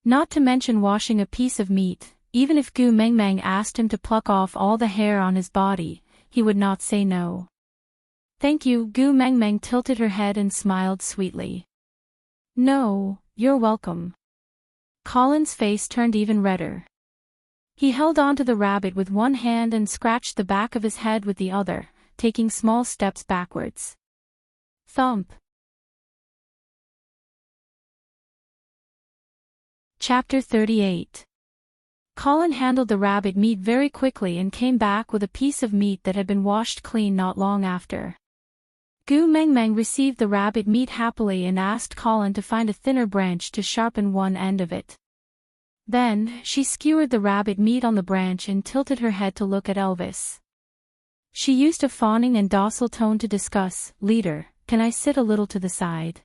Not to mention washing a piece of meat, even if Gu Mengmeng asked him to pluck off all the hair on his body, he would not say no. "Thank you." Gu Mengmeng tilted her head and smiled sweetly. "No, you're welcome." Colin's face turned even redder. He held on to the rabbit with one hand and scratched the back of his head with the other, taking small steps backwards. Thump. Chapter 38. Colin handled the rabbit meat very quickly and came back with a piece of meat that had been washed clean not long after. Gu Mengmeng received the rabbit meat happily and asked Colin to find a thinner branch to sharpen one end of it. Then, she skewered the rabbit meat on the branch and tilted her head to look at Elvis. She used a fawning and docile tone to discuss, "Leader, can I sit a little to the side?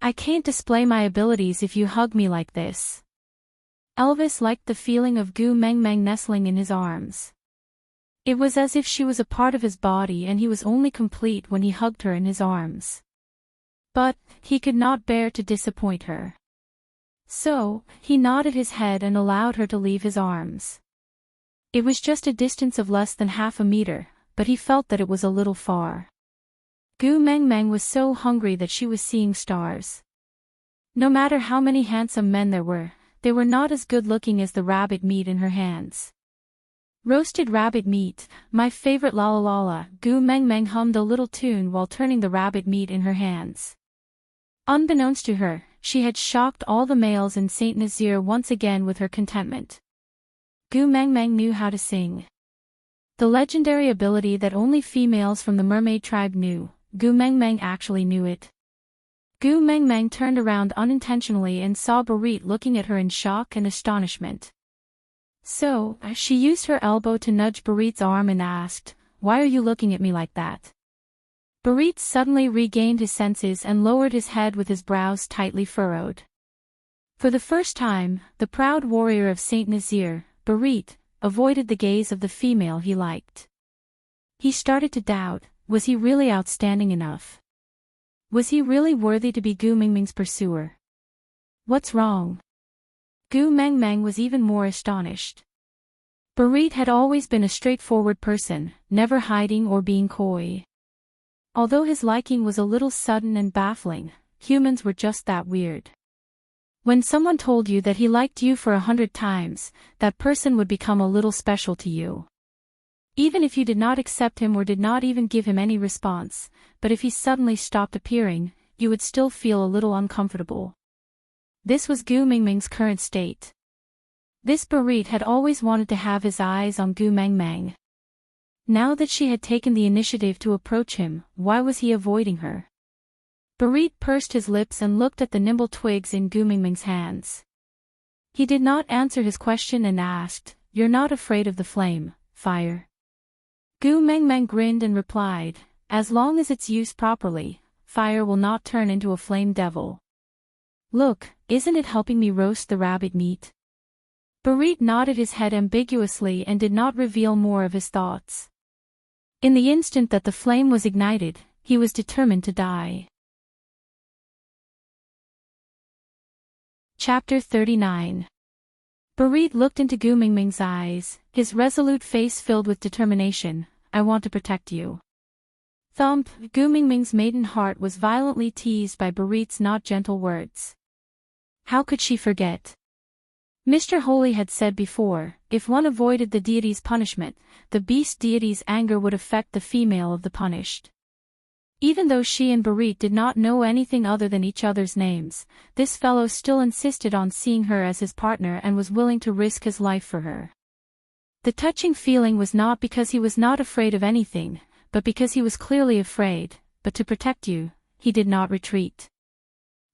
I can't display my abilities if you hug me like this." Elvis liked the feeling of Gu Mengmeng nestling in his arms. It was as if she was a part of his body and he was only complete when he hugged her in his arms. But, he could not bear to disappoint her. So, he nodded his head and allowed her to leave his arms. It was just a distance of less than half a meter, but he felt that it was a little far. Gu Mengmeng was so hungry that she was seeing stars. No matter how many handsome men there were, they were not as good-looking as the rabbit meat in her hands. "Roasted rabbit meat, my favorite, la la la la." Gu Mengmeng hummed a little tune while turning the rabbit meat in her hands. Unbeknownst to her, she had shocked all the males in Saint Nazaire once again with her contentment. Gu Mengmeng knew how to sing. The legendary ability that only females from the mermaid tribe knew, Gu Mengmeng actually knew it. Gu Mengmeng turned around unintentionally and saw Barit looking at her in shock and astonishment. So, she used her elbow to nudge Barit's arm and asked, "Why are you looking at me like that?" Barit suddenly regained his senses and lowered his head with his brows tightly furrowed. For the first time, the proud warrior of Saint Nazaire, Barit, avoided the gaze of the female he liked. He started to doubt, was he really outstanding enough? Was he really worthy to be Gu Mingming's pursuer? What's wrong? Gu Mengmeng was even more astonished. Barit had always been a straightforward person, never hiding or being coy. Although his liking was a little sudden and baffling, humans were just that weird. When someone told you that he liked you for 100 times, that person would become a little special to you. Even if you did not accept him or did not even give him any response, but if he suddenly stopped appearing, you would still feel a little uncomfortable. This was Gu Mingming's current state. This Barit had always wanted to have his eyes on Gu Mengmeng. Now that she had taken the initiative to approach him, why was he avoiding her? Barit pursed his lips and looked at the nimble twigs in Gu Mingming's hands. He did not answer his question and asked, "You're not afraid of the flame, fire?" Gu Mengmeng grinned and replied, "As long as it's used properly, fire will not turn into a flame devil." "Look, isn't it helping me roast the rabbit meat?" Barit nodded his head ambiguously and did not reveal more of his thoughts. In the instant that the flame was ignited, he was determined to die. Chapter 39. Barit looked into Gu Mingming's eyes, his resolute face filled with determination. "I want to protect you." Thump. Gu Mingming's maiden heart was violently teased by Barit's not gentle words. How could she forget? Mr. Holy had said before, if one avoided the deity's punishment, the beast deity's anger would affect the female of the punished. Even though she and Barit did not know anything other than each other's names, this fellow still insisted on seeing her as his partner and was willing to risk his life for her. The touching feeling was not because he was not afraid of anything, but because he was clearly afraid, but to protect you, he did not retreat.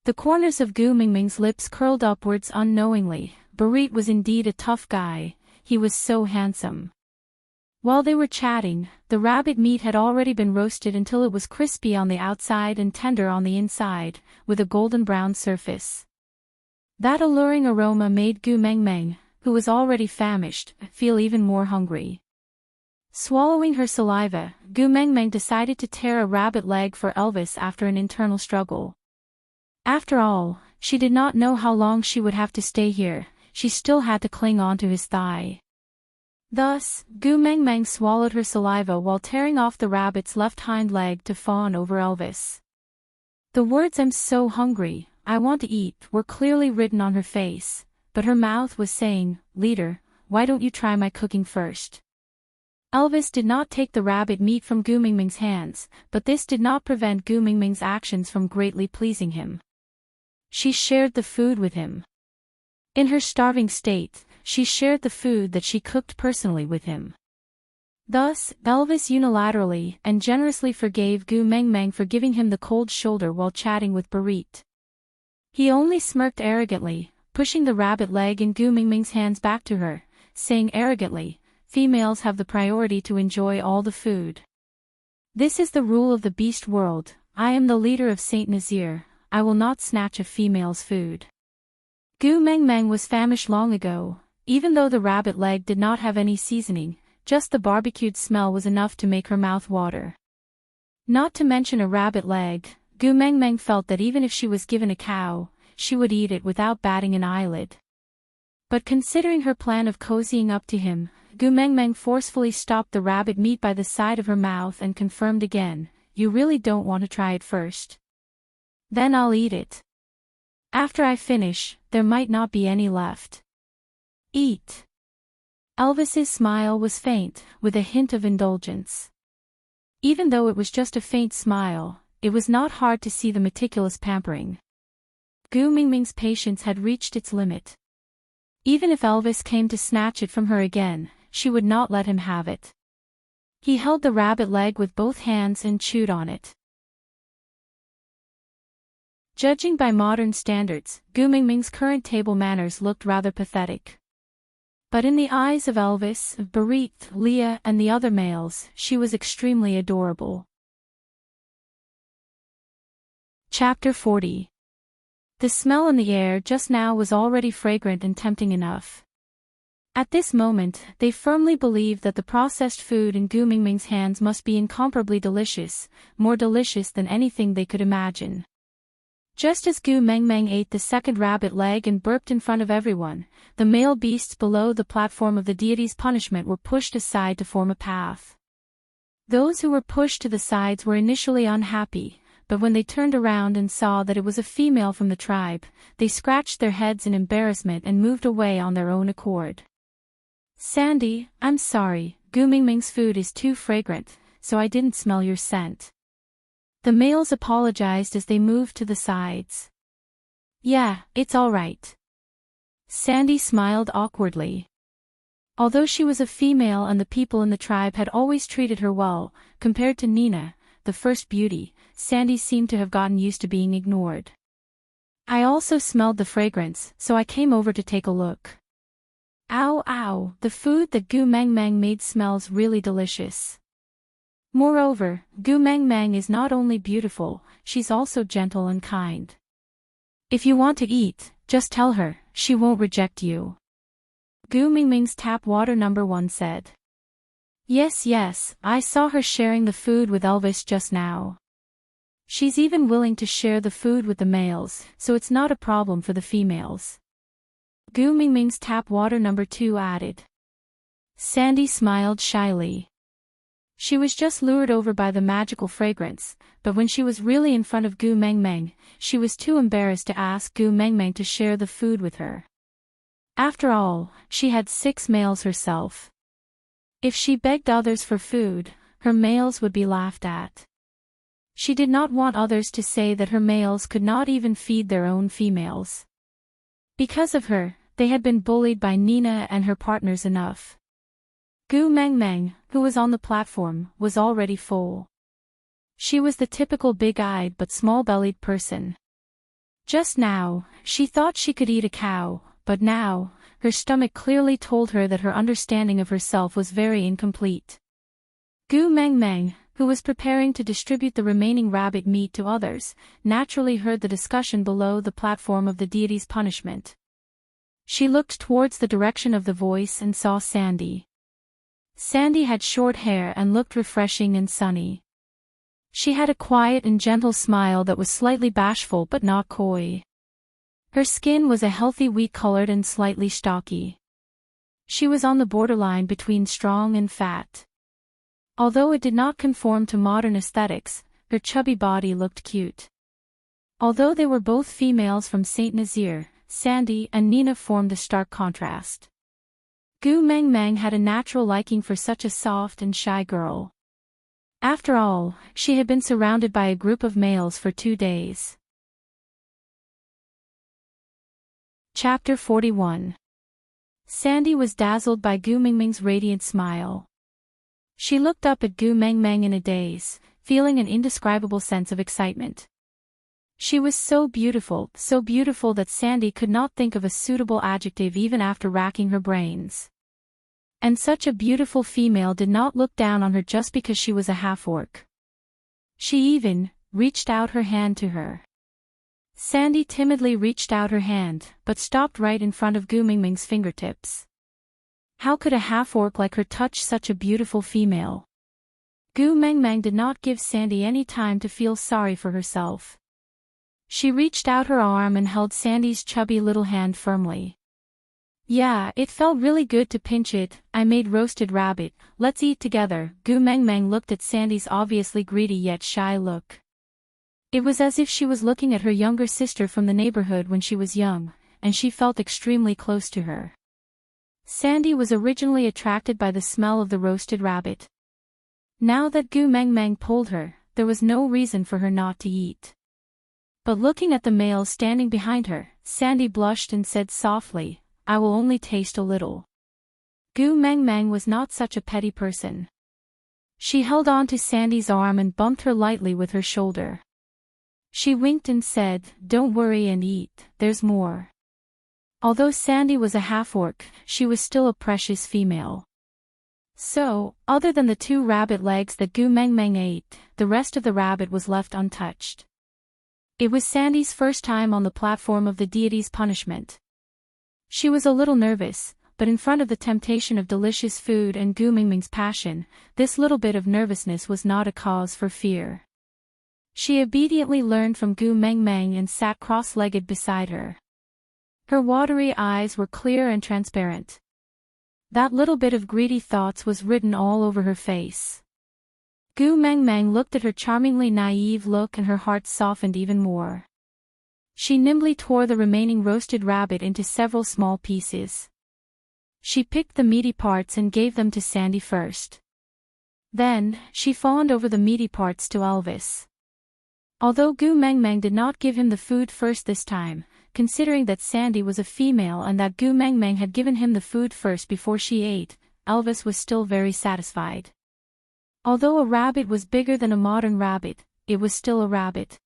The corners of Gu Mingming's lips curled upwards unknowingly. Barit was indeed a tough guy, he was so handsome. While they were chatting, the rabbit meat had already been roasted until it was crispy on the outside and tender on the inside, with a golden brown surface. That alluring aroma made Gu Mengmeng, who was already famished, feel even more hungry. Swallowing her saliva, Gu Mengmeng decided to tear a rabbit leg for Elvis after an internal struggle. After all, she did not know how long she would have to stay here, she still had to cling on to his thigh. Thus, Gu Mengmeng swallowed her saliva while tearing off the rabbit's left hind leg to fawn over Elvis. The words "I'm so hungry, I want to eat" were clearly written on her face, but her mouth was saying, "Leader, why don't you try my cooking first?" Elvis did not take the rabbit meat from Gu Mingming's hands, but this did not prevent Gu Mingming's actions from greatly pleasing him. She shared the food with him. In her starving state, she shared the food that she cooked personally with him. Thus, Elvis unilaterally and generously forgave Gu Mengmeng for giving him the cold shoulder while chatting with Barit. He only smirked arrogantly, pushing the rabbit leg in Gu Mingming's hands back to her, saying arrogantly, "Females have the priority to enjoy all the food. This is the rule of the beast world. I am the leader of Saint Nazir, I will not snatch a female's food." Gu Mengmeng was famished long ago. Even though the rabbit leg did not have any seasoning, just the barbecued smell was enough to make her mouth water. Not to mention a rabbit leg, Gu Mengmeng felt that even if she was given a cow, she would eat it without batting an eyelid. But considering her plan of cozying up to him, Gu Mengmeng forcefully stopped the rabbit meat by the side of her mouth and confirmed again, "You really don't want to try it first? Then I'll eat it. After I finish, there might not be any left. Eat." Elvis's smile was faint, with a hint of indulgence. Even though it was just a faint smile, it was not hard to see the meticulous pampering. Gu Mingming's patience had reached its limit. Even if Elvis came to snatch it from her again, she would not let him have it. He held the rabbit leg with both hands and chewed on it. Judging by modern standards, Gu Mingming's current table manners looked rather pathetic. But in the eyes of Elvis, Barit, Leah, and the other males, she was extremely adorable. Chapter 40. The smell in the air just now was already fragrant and tempting enough. At this moment, they firmly believed that the processed food in Gu Mingming's hands must be incomparably delicious, more delicious than anything they could imagine. Just as Gu Mengmeng ate the second rabbit leg and burped in front of everyone, the male beasts below the platform of the deity's punishment were pushed aside to form a path. Those who were pushed to the sides were initially unhappy, but when they turned around and saw that it was a female from the tribe, they scratched their heads in embarrassment and moved away on their own accord. "Sandy, I'm sorry, Gu Mingming's food is too fragrant, so I didn't smell your scent." The males apologized as they moved to the sides. "Yeah, it's all right." Sandy smiled awkwardly. Although she was a female and the people in the tribe had always treated her well, compared to Nina, the first beauty, Sandy seemed to have gotten used to being ignored. "I also smelled the fragrance, so I came over to take a look." "Ow ow, the food that Gu Mengmeng made smells really delicious. Moreover, Gu Mengmeng is not only beautiful, she's also gentle and kind. If you want to eat, just tell her, she won't reject you." Gu Mingming's tap water number 1 said. Yes, I saw her sharing the food with Elvis just now. She's even willing to share the food with the males, so it's not a problem for the females." Gu Mingming's tap water number 2 added. Sandy smiled shyly. She was just lured over by the magical fragrance, but when she was really in front of Gu Mengmeng, she was too embarrassed to ask Gu Mengmeng to share the food with her. After all, she had 6 males herself. If she begged others for food, her males would be laughed at. She did not want others to say that her males could not even feed their own females. Because of her, they had been bullied by Nina and her partners enough. Gu Mengmeng, who was on the platform, was already full. She was the typical big-eyed but small-bellied person. Just now, she thought she could eat a cow, but now, her stomach clearly told her that her understanding of herself was very incomplete. Gu Mengmeng, who was preparing to distribute the remaining rabbit meat to others, naturally heard the discussion below the platform of the deity's punishment. She looked towards the direction of the voice and saw Sandy. Sandy had short hair and looked refreshing and sunny. She had a quiet and gentle smile that was slightly bashful but not coy. Her skin was a healthy wheat-colored and slightly stocky. She was on the borderline between strong and fat. Although it did not conform to modern aesthetics, her chubby body looked cute. Although they were both females from Saint Nazaire, Sandy and Nina formed a stark contrast. Gu Mengmeng had a natural liking for such a soft and shy girl. After all, she had been surrounded by a group of males for 2 days. Chapter 41. Sandy was dazzled by Gu Mengmeng's radiant smile. She looked up at Gu Mengmeng in a daze, feeling an indescribable sense of excitement. She was so beautiful that Sandy could not think of a suitable adjective even after racking her brains. And such a beautiful female did not look down on her just because she was a half-orc. She even reached out her hand to her. Sandy timidly reached out her hand, but stopped right in front of Gu Mengmeng's fingertips. How could a half-orc like her touch such a beautiful female? Gu Mengmeng did not give Sandy any time to feel sorry for herself. She reached out her arm and held Sandy's chubby little hand firmly. Yeah, it felt really good to pinch it. I made roasted rabbit, let's eat together. Gu Mengmeng looked at Sandy's obviously greedy yet shy look. It was as if she was looking at her younger sister from the neighborhood when she was young, and she felt extremely close to her. Sandy was originally attracted by the smell of the roasted rabbit. Now that Gu Mengmeng pulled her, there was no reason for her not to eat. But looking at the males standing behind her, Sandy blushed and said softly, I will only taste a little. Gu Mengmeng was not such a petty person. She held on to Sandy's arm and bumped her lightly with her shoulder. She winked and said, don't worry and eat, there's more. Although Sandy was a half-orc, she was still a precious female. So, other than the 2 rabbit legs that Gu Mengmeng ate, the rest of the rabbit was left untouched. It was Sandy's first time on the platform of the deity's punishment. She was a little nervous, but in front of the temptation of delicious food and Gu Mengmeng's passion, this little bit of nervousness was not a cause for fear. She obediently learned from Gu Mengmeng and sat cross-legged beside her. Her watery eyes were clear and transparent. That little bit of greedy thoughts was written all over her face. Gu Mengmeng looked at her charmingly naive look and her heart softened even more. She nimbly tore the remaining roasted rabbit into several small pieces. She picked the meaty parts and gave them to Sandy first. Then, she fawned over the meaty parts to Elvis. Although Gu Mengmeng did not give him the food first this time, considering that Sandy was a female and that Gu Mengmeng had given him the food first before she ate, Elvis was still very satisfied. Although a rabbit was bigger than a modern rabbit, it was still a rabbit.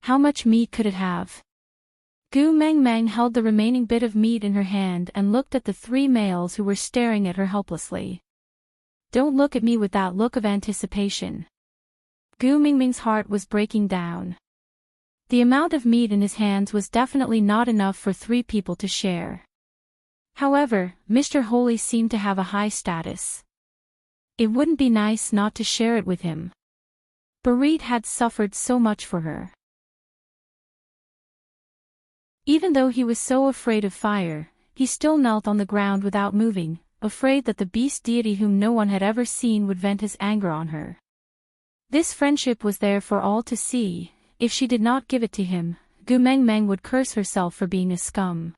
How much meat could it have? Gu Mengmeng held the remaining bit of meat in her hand and looked at the 3 males who were staring at her helplessly. Don't look at me with that look of anticipation. Gu Mengmeng's heart was breaking down. The amount of meat in his hands was definitely not enough for 3 people to share. However, Mr. Holy seemed to have a high status. It wouldn't be nice not to share it with him. Barit had suffered so much for her. Even though he was so afraid of fire, he still knelt on the ground without moving, afraid that the beast deity whom no one had ever seen would vent his anger on her. This friendship was there for all to see. If she did not give it to him, Gu Mengmeng would curse herself for being a scum.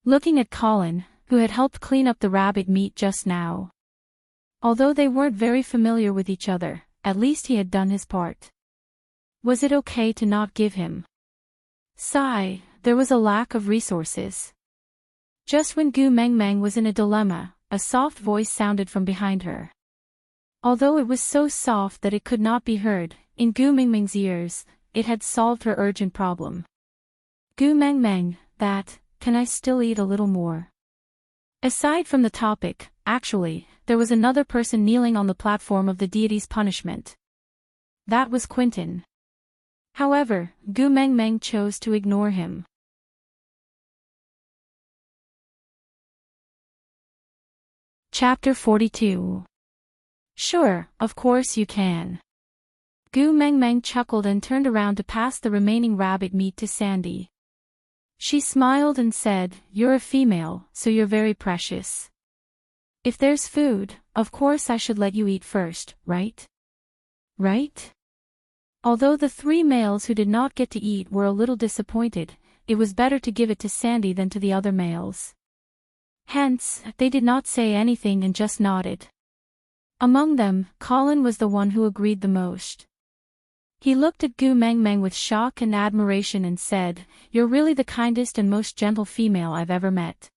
Looking at Colin, who had helped clean up the rabbit meat just now. Although they weren't very familiar with each other, at least he had done his part. Was it okay to not give him? Sigh, there was a lack of resources. Just when Gu Mengmeng was in a dilemma, a soft voice sounded from behind her. Although it was so soft that it could not be heard, in Gu Mengmeng's ears, it had solved her urgent problem. Gu Mengmeng, can I still eat a little more? Aside from the topic, actually, there was another person kneeling on the platform of the deity's punishment. That was Quentin. However, Gu Mengmeng chose to ignore him. Chapter 42. Sure, of course you can. Gu Mengmeng chuckled and turned around to pass the remaining rabbit meat to Sandy. She smiled and said, "You're a female, so you're very precious. If there's food, of course I should let you eat first, right? Right?" Although the three males who did not get to eat were a little disappointed, it was better to give it to Sandy than to the other males. Hence, they did not say anything and just nodded. Among them, Colin was the one who agreed the most. He looked at Gu Mengmeng with shock and admiration and said, "You're really the kindest and most gentle female I've ever met.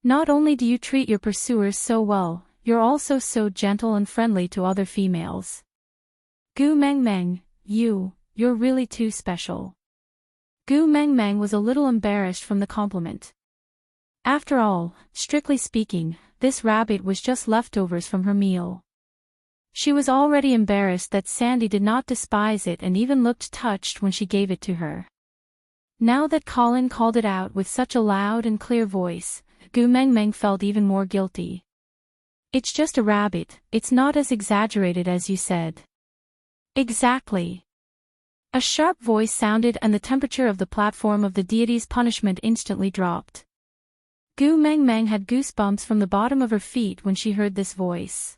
Not only do you treat your pursuers so well, you're also so gentle and friendly to other females. Gu Mengmeng, you're really too special." Gu Mengmeng was a little embarrassed from the compliment. After all, strictly speaking, this rabbit was just leftovers from her meal. She was already embarrassed that Sandy did not despise it and even looked touched when she gave it to her. Now that Colin called it out with such a loud and clear voice, Gu Mengmeng felt even more guilty. "It's just a rabbit, it's not as exaggerated as you said." "Exactly." A sharp voice sounded and the temperature of the platform of the deity's punishment instantly dropped. Gu Mengmeng had goosebumps from the bottom of her feet when she heard this voice.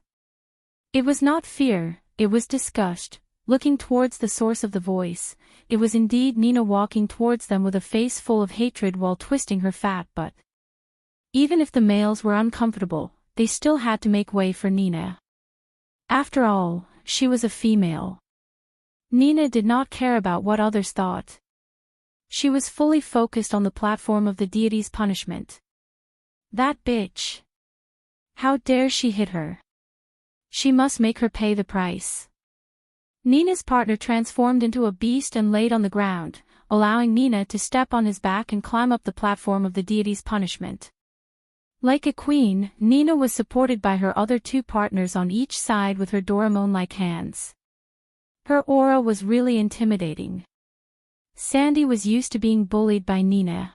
It was not fear, it was disgust. Looking towards the source of the voice, it was indeed Nina walking towards them with a face full of hatred while twisting her fat butt. Even if the males were uncomfortable, they still had to make way for Nina. After all, she was a female. Nina did not care about what others thought. She was fully focused on the platform of the deity's punishment. That bitch. How dare she hit her? She must make her pay the price. Nina's partner transformed into a beast and laid on the ground, allowing Nina to step on his back and climb up the platform of the deity's punishment. Like a queen, Nina was supported by her other two partners on each side with her Doraemon-like hands. Her aura was really intimidating. Sandy was used to being bullied by Nina.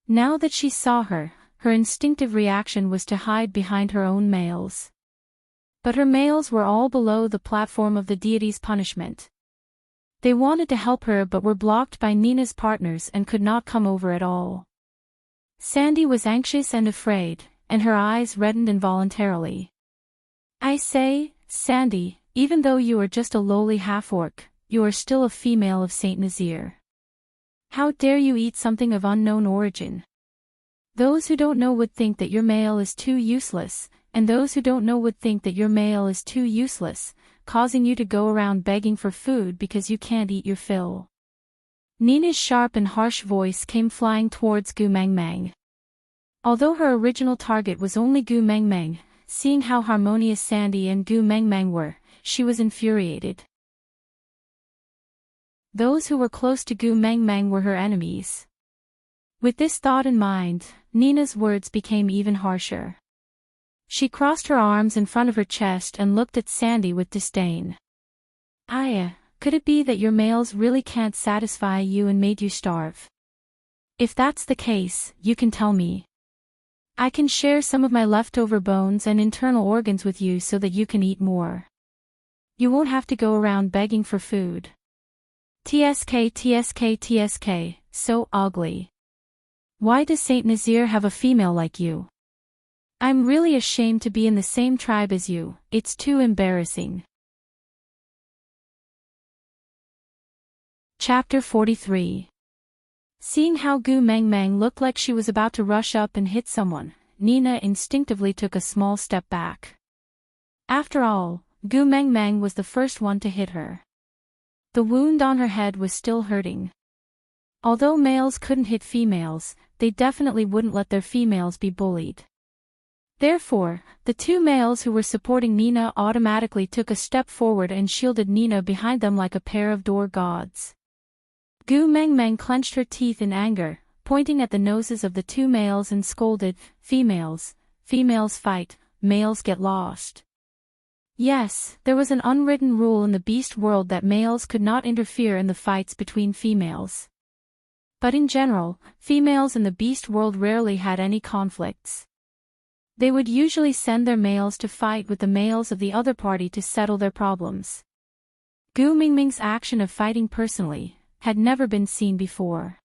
Now that she saw her, her instinctive reaction was to hide behind her own males. But her males were all below the platform of the deity's punishment. They wanted to help her but were blocked by Nina's partners and could not come over at all. Sandy was anxious and afraid, and her eyes reddened involuntarily. "I say, Sandy, even though you are just a lowly half-orc, you are still a female of Saint Nazir. How dare you eat something of unknown origin? Those who don't know would think that your male is too useless, and those who don't know would think that your male is too useless, causing you to go around begging for food because you can't eat your fill." Nina's sharp and harsh voice came flying towards Gu Mengmeng. Although her original target was only Gu Mengmeng, seeing how harmonious Sandy and Gu Mengmeng were, she was infuriated. Those who were close to Gu Mengmeng were her enemies. With this thought in mind, Nina's words became even harsher. She crossed her arms in front of her chest and looked at Sandy with disdain. "Aya, could it be that your males really can't satisfy you and made you starve? If that's the case, you can tell me. I can share some of my leftover bones and internal organs with you so that you can eat more. You won't have to go around begging for food." TSK, so ugly. Why does Saint Nazir have a female like you? I'm really ashamed to be in the same tribe as you, it's too embarrassing. Chapter 43. Seeing how Gu Mengmeng looked like she was about to rush up and hit someone, Nina instinctively took a small step back. After all, Gu Mengmeng was the first one to hit her. The wound on her head was still hurting. Although males couldn't hit females, they definitely wouldn't let their females be bullied. Therefore, the two males who were supporting Nina automatically took a step forward and shielded Nina behind them like a pair of door gods. Gu Mengmeng clenched her teeth in anger, pointing at the noses of the two males and scolded, "Females fight, males get lost." Yes, there was an unwritten rule in the beast world that males could not interfere in the fights between females. But in general, females in the beast world rarely had any conflicts. They would usually send their males to fight with the males of the other party to settle their problems. Gu Mingming's action of fighting personally had never been seen before.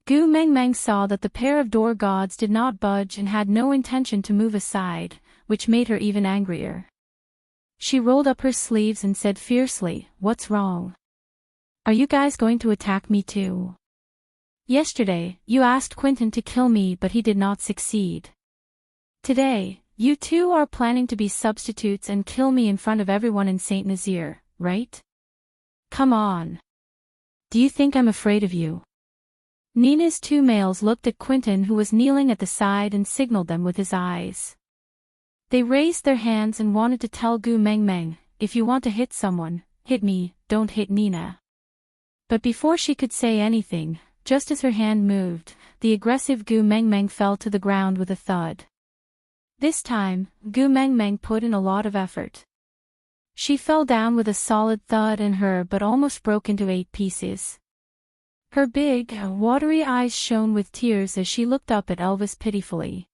Gu Mengmeng saw that the pair of door gods did not budge and had no intention to move aside, which made her even angrier. She rolled up her sleeves and said fiercely, "What's wrong? Are you guys going to attack me too? Yesterday, you asked Quentin to kill me but he did not succeed. Today, you two are planning to be substitutes and kill me in front of everyone in Saint Nazaire, right? Come on. Do you think I'm afraid of you?" Nina's two males looked at Quentin, who was kneeling at the side, and signaled them with his eyes. They raised their hands and wanted to tell Gu Mengmeng, "If you want to hit someone, hit me, don't hit Nina." But before she could say anything, just as her hand moved, the aggressive Gu Mengmeng fell to the ground with a thud. This time, Gu Mengmeng put in a lot of effort. She fell down with a solid thud and but almost broke into 8 pieces. Her big, watery eyes shone with tears as she looked up at Elvis pitifully.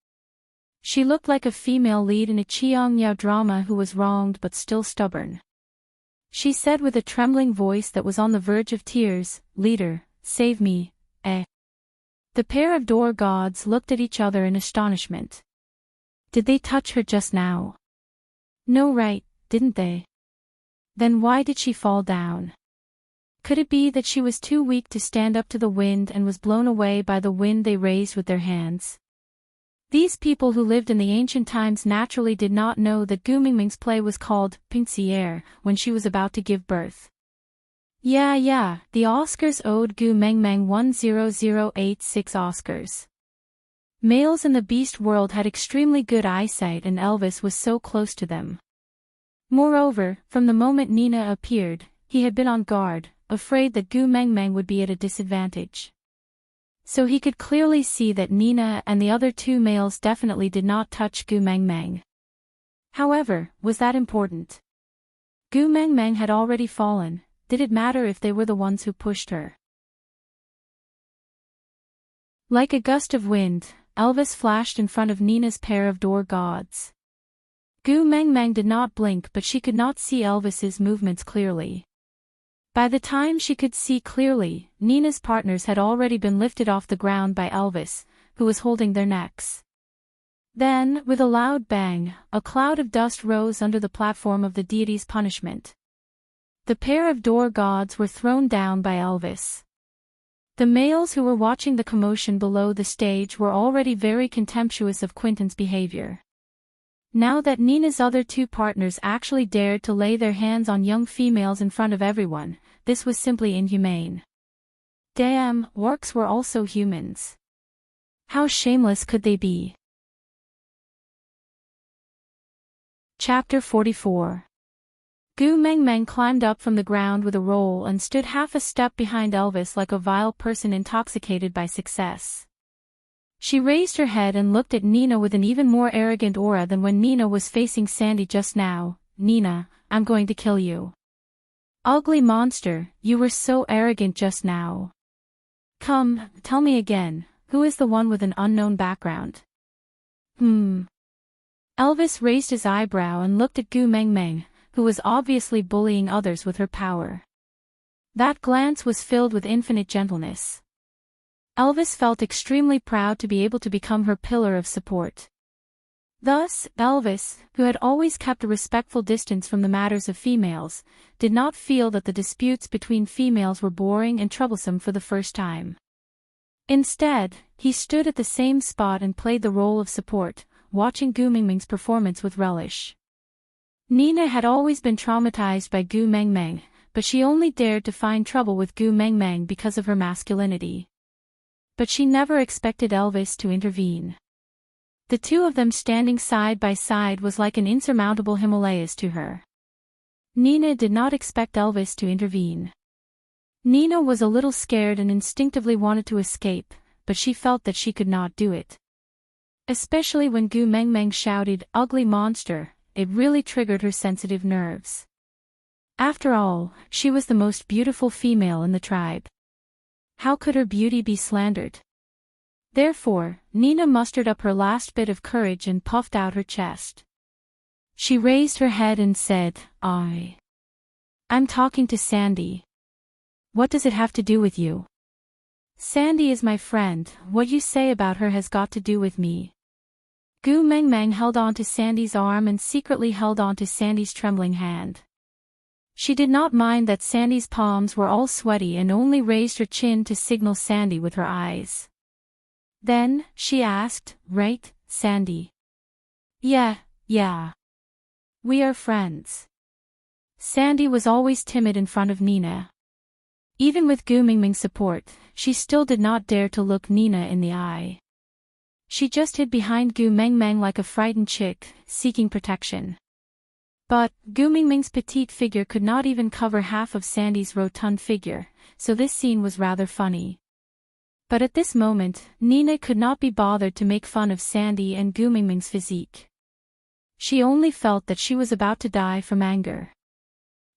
She looked like a female lead in a Qiangyao drama who was wronged but still stubborn. She said with a trembling voice that was on the verge of tears, "Leader, save me, eh?" The pair of door gods looked at each other in astonishment. Did they touch her just now? No, right, didn't they? Then why did she fall down? Could it be that she was too weak to stand up to the wind and was blown away by the wind they raised with their hands? These people who lived in the ancient times naturally did not know that Gu Mingming's play was called Pinciere when she was about to give birth. Yeah, the Oscars owed Gu Mengmeng 10086 Oscars. Males in the beast world had extremely good eyesight and Elvis was so close to them. Moreover, from the moment Nina appeared, he had been on guard, afraid that Gu Mengmeng would be at a disadvantage. So he could clearly see that Nina and the other two males definitely did not touch Gu Mengmeng. However, was that important? Gu Mengmeng had already fallen. Did it matter if they were the ones who pushed her? Like a gust of wind, Elvis flashed in front of Nina's pair of door gods. Gu Mengmeng did not blink, but she could not see Elvis's movements clearly. By the time she could see clearly, Nina's partners had already been lifted off the ground by Elvis, who was holding their necks. Then, with a loud bang, a cloud of dust rose under the platform of the deity's punishment. The pair of door gods were thrown down by Elvis. The males who were watching the commotion below the stage were already very contemptuous of Quentin's behavior. Now that Nina's other two partners actually dared to lay their hands on young females in front of everyone, this was simply inhumane. Damn, orcs were also humans. How shameless could they be? Chapter 44. Gu Mengmeng climbed up from the ground with a roll and stood half a step behind Elvis like a vile person intoxicated by success. She raised her head and looked at Nina with an even more arrogant aura than when Nina was facing Sandy just now. "Nina, I'm going to kill you. Ugly monster, you were so arrogant just now. Come, tell me again, who is the one with an unknown background?" Elvis raised his eyebrow and looked at Gu Mengmeng, who was obviously bullying others with her power. That glance was filled with infinite gentleness. Elvis felt extremely proud to be able to become her pillar of support. Thus, Elvis, who had always kept a respectful distance from the matters of females, did not feel that the disputes between females were boring and troublesome for the first time. Instead, he stood at the same spot and played the role of support, watching Gu Mingming's performance with relish. Nina had always been traumatized by Gu Mengmeng, but she only dared to find trouble with Gu Mengmeng because of her masculinity. But she never expected Elvis to intervene. The two of them standing side by side was like an insurmountable Himalayas to her. Nina did not expect Elvis to intervene. Nina was a little scared and instinctively wanted to escape, but she felt that she could not do it. Especially when Gu Mengmeng shouted, "Ugly monster," it really triggered her sensitive nerves. After all, she was the most beautiful female in the tribe. How could her beauty be slandered? Therefore, Nina mustered up her last bit of courage and puffed out her chest. She raised her head and said, I'm talking to Sandy. What does it have to do with you? Sandy is my friend, what you say about her has got to do with me. Gu Mengmeng held on to Sandy's arm and secretly held on to Sandy's trembling hand. She did not mind that Sandy's palms were all sweaty and only raised her chin to signal Sandy with her eyes. Then, she asked, "Right, Sandy?" Yeah. We are friends." Sandy was always timid in front of Nina. Even with Gu Mingming's support, she still did not dare to look Nina in the eye. She just hid behind Gu Mengmeng like a frightened chick, seeking protection. But, Gu Mingming's petite figure could not even cover half of Sandy's rotund figure, so this scene was rather funny. But at this moment, Nina could not be bothered to make fun of Sandy and Gu Mingming's physique. She only felt that she was about to die from anger.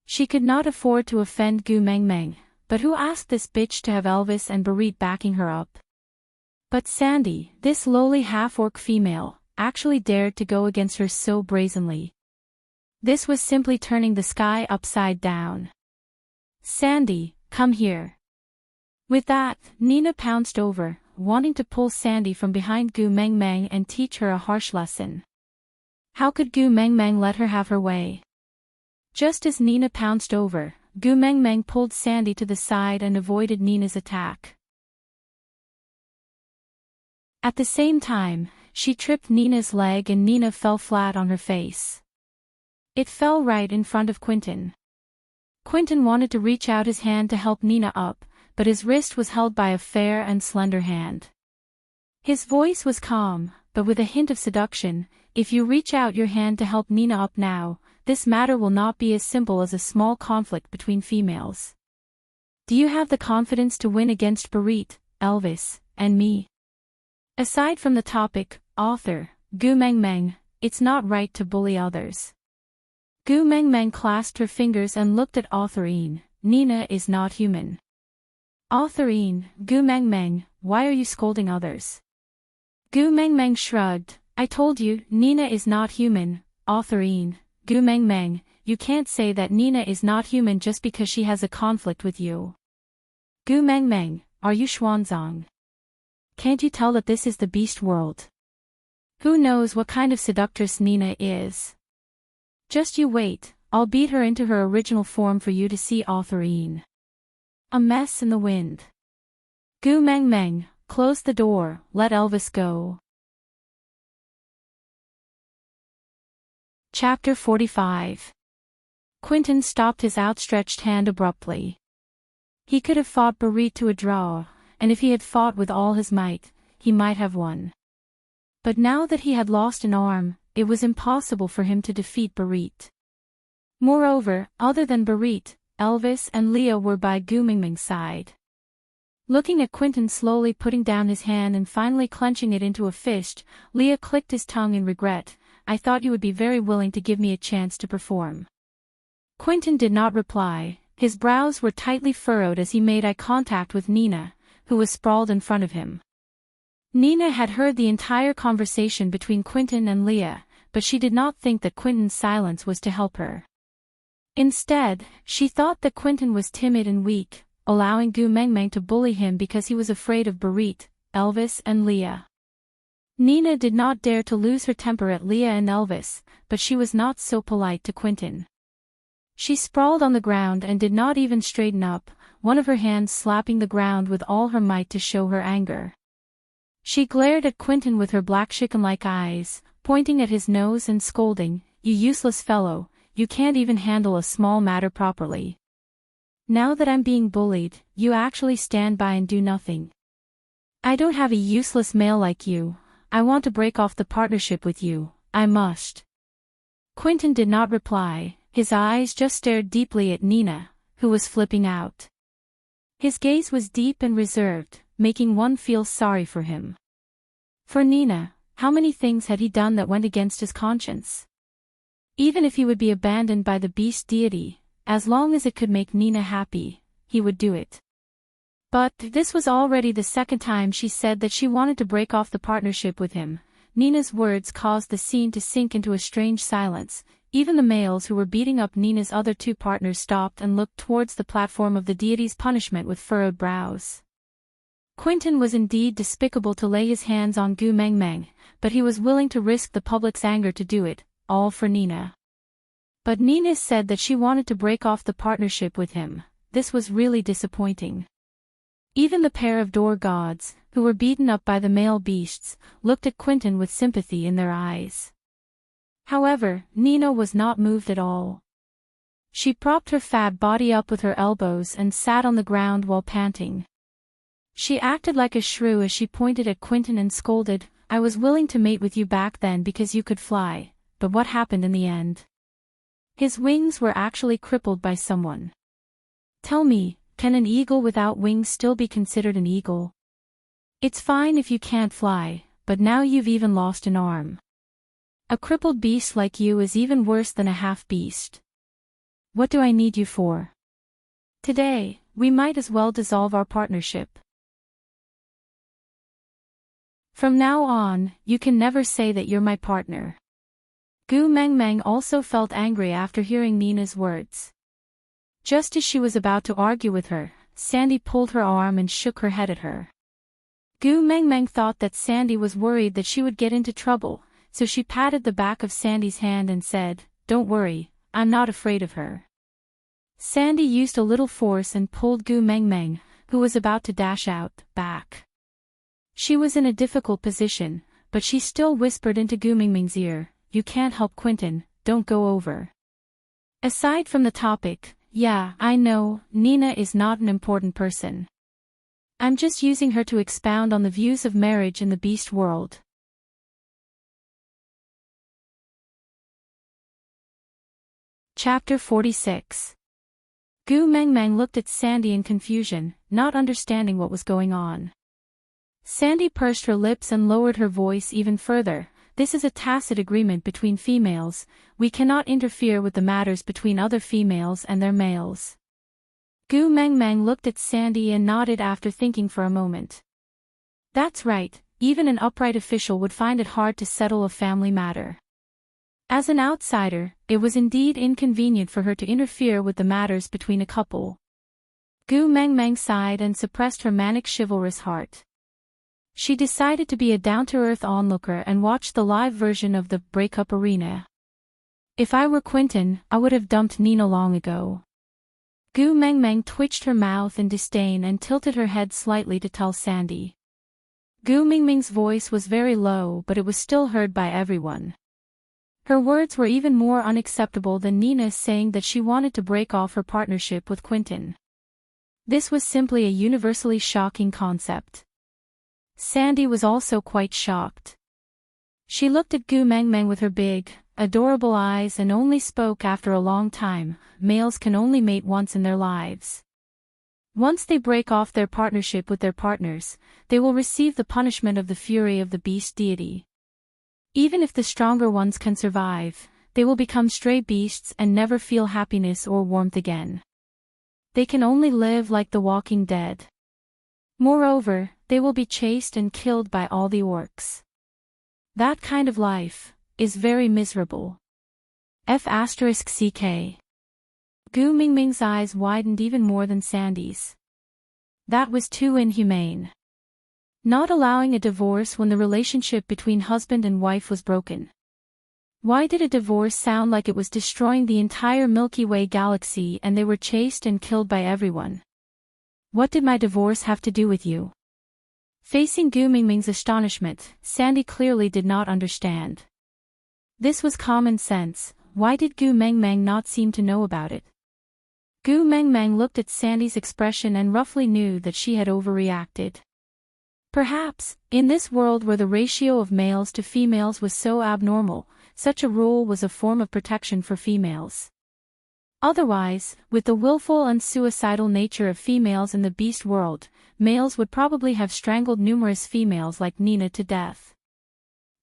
She could not afford to offend Gu Mengmeng, but who asked this bitch to have Elvis and Barit backing her up? But Sandy, this lowly half-orc female, actually dared to go against her so brazenly. This was simply turning the sky upside down. Sandy, come here. With that, Nina pounced over, wanting to pull Sandy from behind Gu Mengmeng and teach her a harsh lesson. How could Gu Mengmeng let her have her way? Just as Nina pounced over, Gu Mengmeng pulled Sandy to the side and avoided Nina's attack. At the same time, she tripped Nina's leg and Nina fell flat on her face. It fell right in front of Quentin. Quentin wanted to reach out his hand to help Nina up, but his wrist was held by a fair and slender hand. His voice was calm, but with a hint of seduction. If you reach out your hand to help Nina up now, this matter will not be as simple as a small conflict between females. Do you have the confidence to win against Barit, Elvis, and me? Aside from the topic, author, Gu Mengmeng, it's not right to bully others. Gu Mengmeng clasped her fingers and looked at Authorine. Nina is not human. Authorine, Gu Mengmeng, why are you scolding others? Gu Mengmeng shrugged. I told you, Nina is not human. Authorine, Gu Mengmeng, you can't say that Nina is not human just because she has a conflict with you. Gu Mengmeng, are you Xuanzang? Can't you tell that this is the beast world? Who knows what kind of seductress Nina is? Just you wait, I'll beat her into her original form for you to see. Authorine. A mess in the wind. Gu Mengmeng, close the door, let Elvis go. Chapter 45. Quentin stopped his outstretched hand abruptly. He could have fought Barit to a draw, and if he had fought with all his might, he might have won. But now that he had lost an arm, it was impossible for him to defeat Barit. Moreover, other than Barit, Elvis and Leah were by Gu Mingming's side. Looking at Quentin slowly putting down his hand and finally clenching it into a fist, Leah clicked his tongue in regret. I thought you would be very willing to give me a chance to perform. Quentin did not reply. His brows were tightly furrowed as he made eye contact with Nina, who was sprawled in front of him. Nina had heard the entire conversation between Quentin and Leah, but she did not think that Quentin's silence was to help her. Instead, she thought that Quentin was timid and weak, allowing Gu Mengmeng to bully him because he was afraid of Barit, Elvis and Leah. Nina did not dare to lose her temper at Leah and Elvis, but she was not so polite to Quentin. She sprawled on the ground and did not even straighten up, one of her hands slapping the ground with all her might to show her anger. She glared at Quentin with her black chicken-like eyes, pointing at his nose and scolding, "You useless fellow, you can't even handle a small matter properly. Now that I'm being bullied, you actually stand by and do nothing. I don't have a useless male like you. I want to break off the partnership with you, I must. Quentin did not reply, his eyes just stared deeply at Nina, who was flipping out. His gaze was deep and reserved, making one feel sorry for him. For Nina, how many things had he done that went against his conscience? Even if he would be abandoned by the beast deity, as long as it could make Nina happy, he would do it. But this was already the second time she said that she wanted to break off the partnership with him. Nina's words caused the scene to sink into a strange silence. Even the males who were beating up Nina's other two partners stopped and looked towards the platform of the deity's punishment with furrowed brows. Quentin was indeed despicable to lay his hands on Gu Mengmeng, but he was willing to risk the public's anger to do it, all for Nina. But Nina said that she wanted to break off the partnership with him. This was really disappointing. Even the pair of door gods, who were beaten up by the male beasts, looked at Quentin with sympathy in their eyes. However, Nina was not moved at all. She propped her fat body up with her elbows and sat on the ground while panting. She acted like a shrew as she pointed at Quentin and scolded, "I was willing to mate with you back then because you could fly, but what happened in the end? His wings were actually crippled by someone. Tell me, can an eagle without wings still be considered an eagle? It's fine if you can't fly, but now you've even lost an arm. A crippled beast like you is even worse than a half-beast. What do I need you for? Today, we might as well dissolve our partnership. From now on, you can never say that you're my partner." Gu Mengmeng also felt angry after hearing Nina's words. Just as she was about to argue with her, Sandy pulled her arm and shook her head at her. Gu Mengmeng thought that Sandy was worried that she would get into trouble, so she patted the back of Sandy's hand and said, "Don't worry, I'm not afraid of her." Sandy used a little force and pulled Gu Mengmeng, who was about to dash out, back. She was in a difficult position, but she still whispered into Gu Mengmeng's ear, "You can't help Quentin, don't go over." Aside from the topic, yeah, I know, Nina is not an important person. I'm just using her to expound on the views of marriage in the beast world. Chapter 46. Gu Mengmeng looked at Sandy in confusion, not understanding what was going on. Sandy pursed her lips and lowered her voice even further. "This is a tacit agreement between females. We cannot interfere with the matters between other females and their males." Gu Mengmeng looked at Sandy and nodded after thinking for a moment. That's right, even an upright official would find it hard to settle a family matter. As an outsider, it was indeed inconvenient for her to interfere with the matters between a couple. Gu Mengmeng sighed and suppressed her manic chivalrous heart. She decided to be a down-to-earth onlooker and watch the live version of the breakup arena. "If I were Quentin, I would have dumped Nina long ago." Gu Mengmeng twitched her mouth in disdain and tilted her head slightly to tell Sandy. Gu Mengmeng's voice was very low, but it was still heard by everyone. Her words were even more unacceptable than Nina's saying that she wanted to break off her partnership with Quentin. This was simply a universally shocking concept. Sandy was also quite shocked. She looked at Gu Mengmeng with her big, adorable eyes and only spoke after a long time. Males can only mate once in their lives. Once they break off their partnership with their partners, they will receive the punishment of the fury of the beast deity. Even if the stronger ones can survive, they will become stray beasts and never feel happiness or warmth again. They can only live like the walking dead. Moreover, they will be chased and killed by all the orcs. That kind of life is very miserable. F***ck. Gu Mengmeng's eyes widened even more than Sandy's. That was too inhumane. Not allowing a divorce when the relationship between husband and wife was broken. Why did a divorce sound like it was destroying the entire Milky Way galaxy and they were chased and killed by everyone? What did my divorce have to do with you? Facing Gu Mengmeng's astonishment, Sandy clearly did not understand. This was common sense. Why did Gu Mengmeng not seem to know about it? Gu Mengmeng looked at Sandy's expression and roughly knew that she had overreacted. Perhaps, in this world where the ratio of males to females was so abnormal, such a rule was a form of protection for females. Otherwise, with the willful and suicidal nature of females in the beast world, males would probably have strangled numerous females like Nina to death.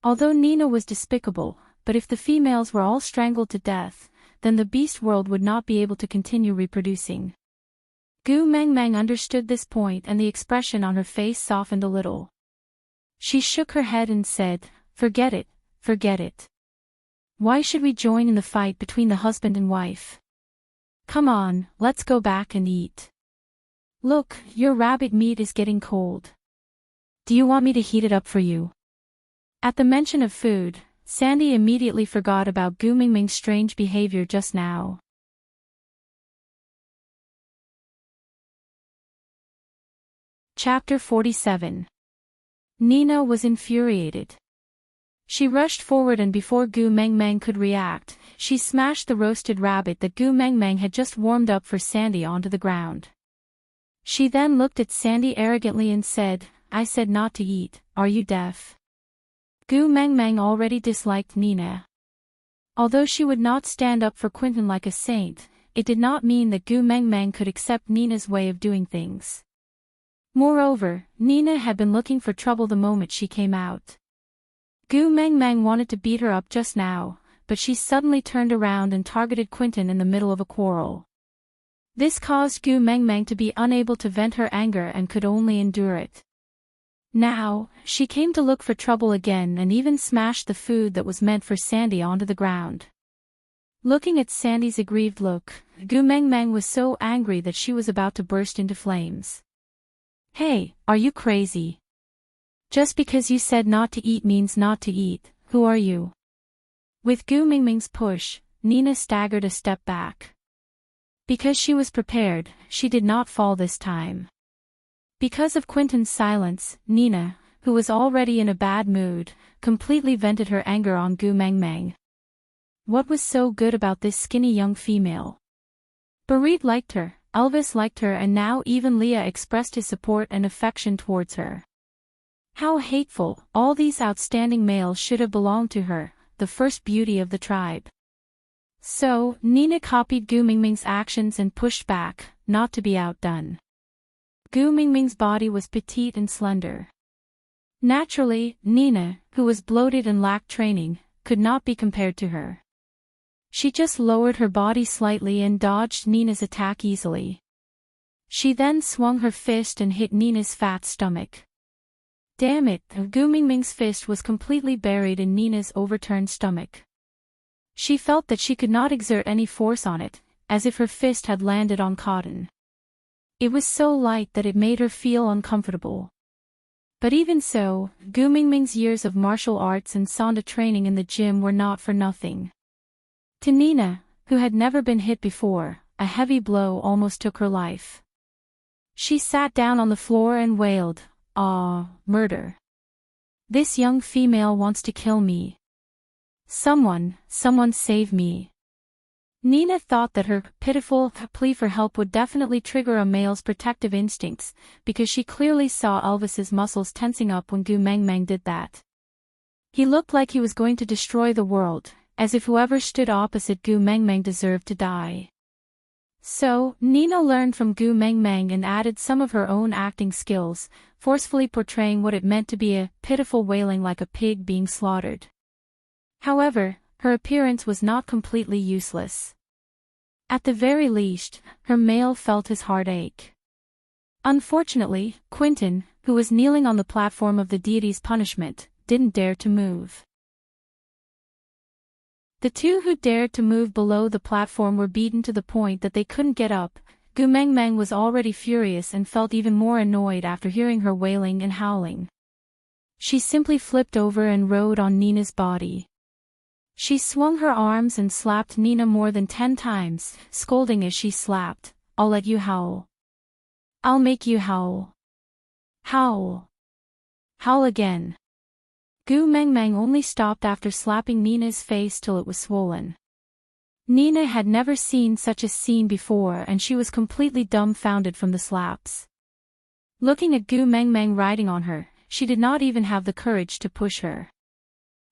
Although Nina was despicable, but if the females were all strangled to death, then the beast world would not be able to continue reproducing. Gu Mengmeng understood this point and the expression on her face softened a little. She shook her head and said, "Forget it, forget it. Why should we join in the fight between the husband and wife? Come on, let's go back and eat. Look, your rabbit meat is getting cold. Do you want me to heat it up for you?" At the mention of food, Sandy immediately forgot about Gu Mingming's strange behavior just now. Chapter 47. Nina was infuriated. She rushed forward and before Gu Mengmeng could react, she smashed the roasted rabbit that Gu Mengmeng had just warmed up for Sandy onto the ground. She then looked at Sandy arrogantly and said, "I said not to eat, are you deaf?" Gu Mengmeng already disliked Nina. Although she would not stand up for Quentin like a saint, it did not mean that Gu Mengmeng could accept Nina's way of doing things. Moreover, Nina had been looking for trouble the moment she came out. Gu Mengmeng wanted to beat her up just now, but she suddenly turned around and targeted Quentin in the middle of a quarrel. This caused Gu Mengmeng to be unable to vent her anger and could only endure it. Now, she came to look for trouble again and even smashed the food that was meant for Sandy onto the ground. Looking at Sandy's aggrieved look, Gu Mengmeng was so angry that she was about to burst into flames. "Hey, are you crazy? Just because you said not to eat means not to eat, who are you?" With Gu Mingming's push, Nina staggered a step back. Because she was prepared, she did not fall this time. Because of Quentin's silence, Nina, who was already in a bad mood, completely vented her anger on Gu Mengmeng. What was so good about this skinny young female? Barit liked her, Elvis liked her and now even Leah expressed his support and affection towards her. How hateful, all these outstanding males should have belonged to her, the first beauty of the tribe. So, Nina copied Gu Mingming's actions and pushed back, not to be outdone. Gu Mingming's body was petite and slender. Naturally, Nina, who was bloated and lacked training, could not be compared to her. She just lowered her body slightly and dodged Nina's attack easily. She then swung her fist and hit Nina's fat stomach. Damn it, Gu Mingming's fist was completely buried in Nina's overturned stomach. She felt that she could not exert any force on it, as if her fist had landed on cotton. It was so light that it made her feel uncomfortable. But even so, Gu Mingming's years of martial arts and Sanda training in the gym were not for nothing. To Nina, who had never been hit before, a heavy blow almost took her life. She sat down on the floor and wailed, "Ah, murder. This young female wants to kill me. Someone save me." Nina thought that her pitiful plea for help would definitely trigger a male's protective instincts, because she clearly saw Elvis's muscles tensing up when Gu Mengmeng did that. He looked like he was going to destroy the world, as if whoever stood opposite Gu Mengmeng deserved to die. So, Nina learned from Gu Mengmeng and added some of her own acting skills, forcefully portraying what it meant to be a pitiful wailing like a pig being slaughtered. However, her appearance was not completely useless. At the very least, her male felt his heart ache. Unfortunately, Quentin, who was kneeling on the platform of the deity's punishment, didn't dare to move. The two who dared to move below the platform were beaten to the point that they couldn't get up. Gu Mengmeng was already furious and felt even more annoyed after hearing her wailing and howling. She simply flipped over and rode on Nina's body. She swung her arms and slapped Nina more than 10 times, scolding as she slapped, "I'll let you howl. I'll make you howl. Howl. Howl again." Gu Mengmeng only stopped after slapping Nina's face till it was swollen. Nina had never seen such a scene before and she was completely dumbfounded from the slaps. Looking at Gu Mengmeng riding on her, she did not even have the courage to push her.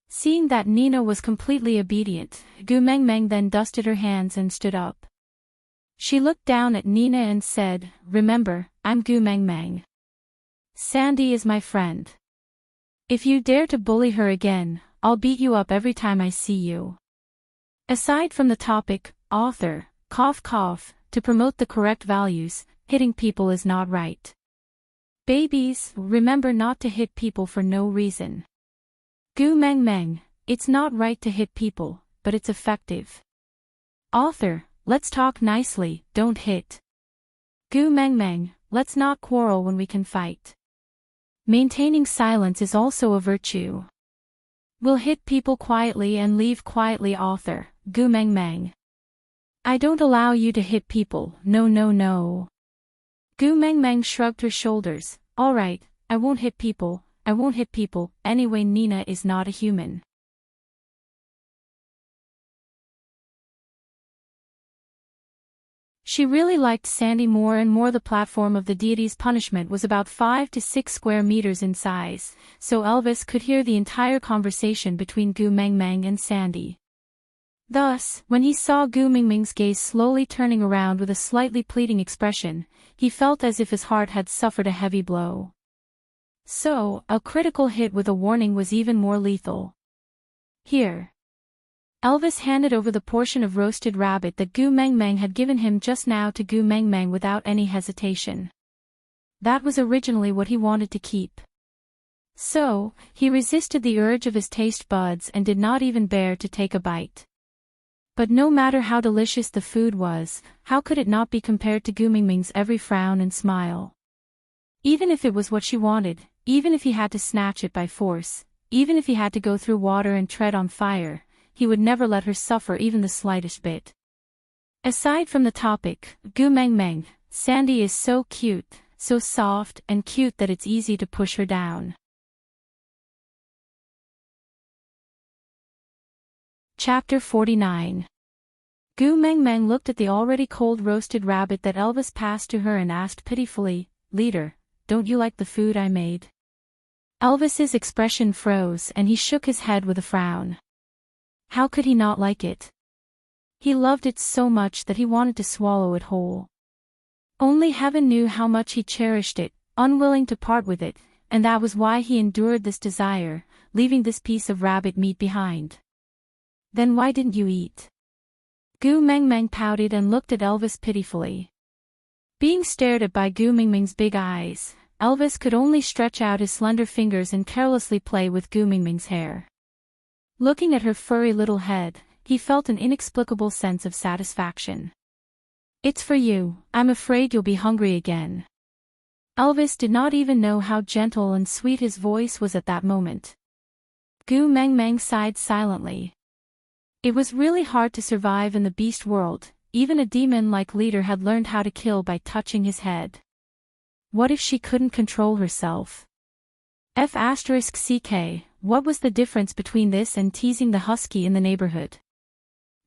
Seeing that Nina was completely obedient, Gu Mengmeng then dusted her hands and stood up. She looked down at Nina and said, "Remember, I'm Gu Mengmeng. Sandy is my friend. If you dare to bully her again, I'll beat you up every time I see you." Aside from the topic, author, cough cough, to promote the correct values, hitting people is not right. Babies, remember not to hit people for no reason. Gu Mengmeng, it's not right to hit people, but it's effective. Author, let's talk nicely, don't hit. Gu Mengmeng, let's not quarrel when we can fight. Maintaining silence is also a virtue. We'll hit people quietly and leave quietly. Author, Gu Mengmeng. I don't allow you to hit people, no no no. Gu Mengmeng shrugged her shoulders. Alright, I won't hit people, anyway Nina is not a human. She really liked Sandy more and more. The platform of the deity's punishment was about 5 to 6 square meters in size, so Elvis could hear the entire conversation between Gu Mengmeng and Sandy. Thus, when he saw Gu Mengmeng's gaze slowly turning around with a slightly pleading expression, he felt as if his heart had suffered a heavy blow. So, a critical hit with a warning was even more lethal. Here. Elvis handed over the portion of roasted rabbit that Gu Mengmeng had given him just now to Gu Mengmeng without any hesitation. That was originally what he wanted to keep. So, he resisted the urge of his taste buds and did not even bear to take a bite. But no matter how delicious the food was, how could it not be compared to Gu Mengmeng's every frown and smile? Even if it was what she wanted, even if he had to snatch it by force, even if he had to go through water and tread on fire, he would never let her suffer even the slightest bit. Aside from the topic, Gu Mengmeng, Sandy is so cute, so soft and cute that it's easy to push her down. Chapter 49. Gu Mengmeng looked at the already cold roasted rabbit that Elvis passed to her and asked pitifully, "Leader, don't you like the food I made?" Elvis's expression froze and he shook his head with a frown. How could he not like it? He loved it so much that he wanted to swallow it whole. Only heaven knew how much he cherished it, unwilling to part with it, and that was why he endured this desire, leaving this piece of rabbit meat behind. Then why didn't you eat? Gu Mengmeng pouted and looked at Elvis pitifully. Being stared at by Gu Mengmeng's big eyes, Elvis could only stretch out his slender fingers and carelessly play with Gu Mengmeng's hair. Looking at her furry little head, he felt an inexplicable sense of satisfaction. "It's for you, I'm afraid you'll be hungry again." Elvis did not even know how gentle and sweet his voice was at that moment. Gu Mengmeng sighed silently. It was really hard to survive in the beast world, even a demon like Leader had learned how to kill by touching his head. What if she couldn't control herself? F***ck, what was the difference between this and teasing the husky in the neighborhood?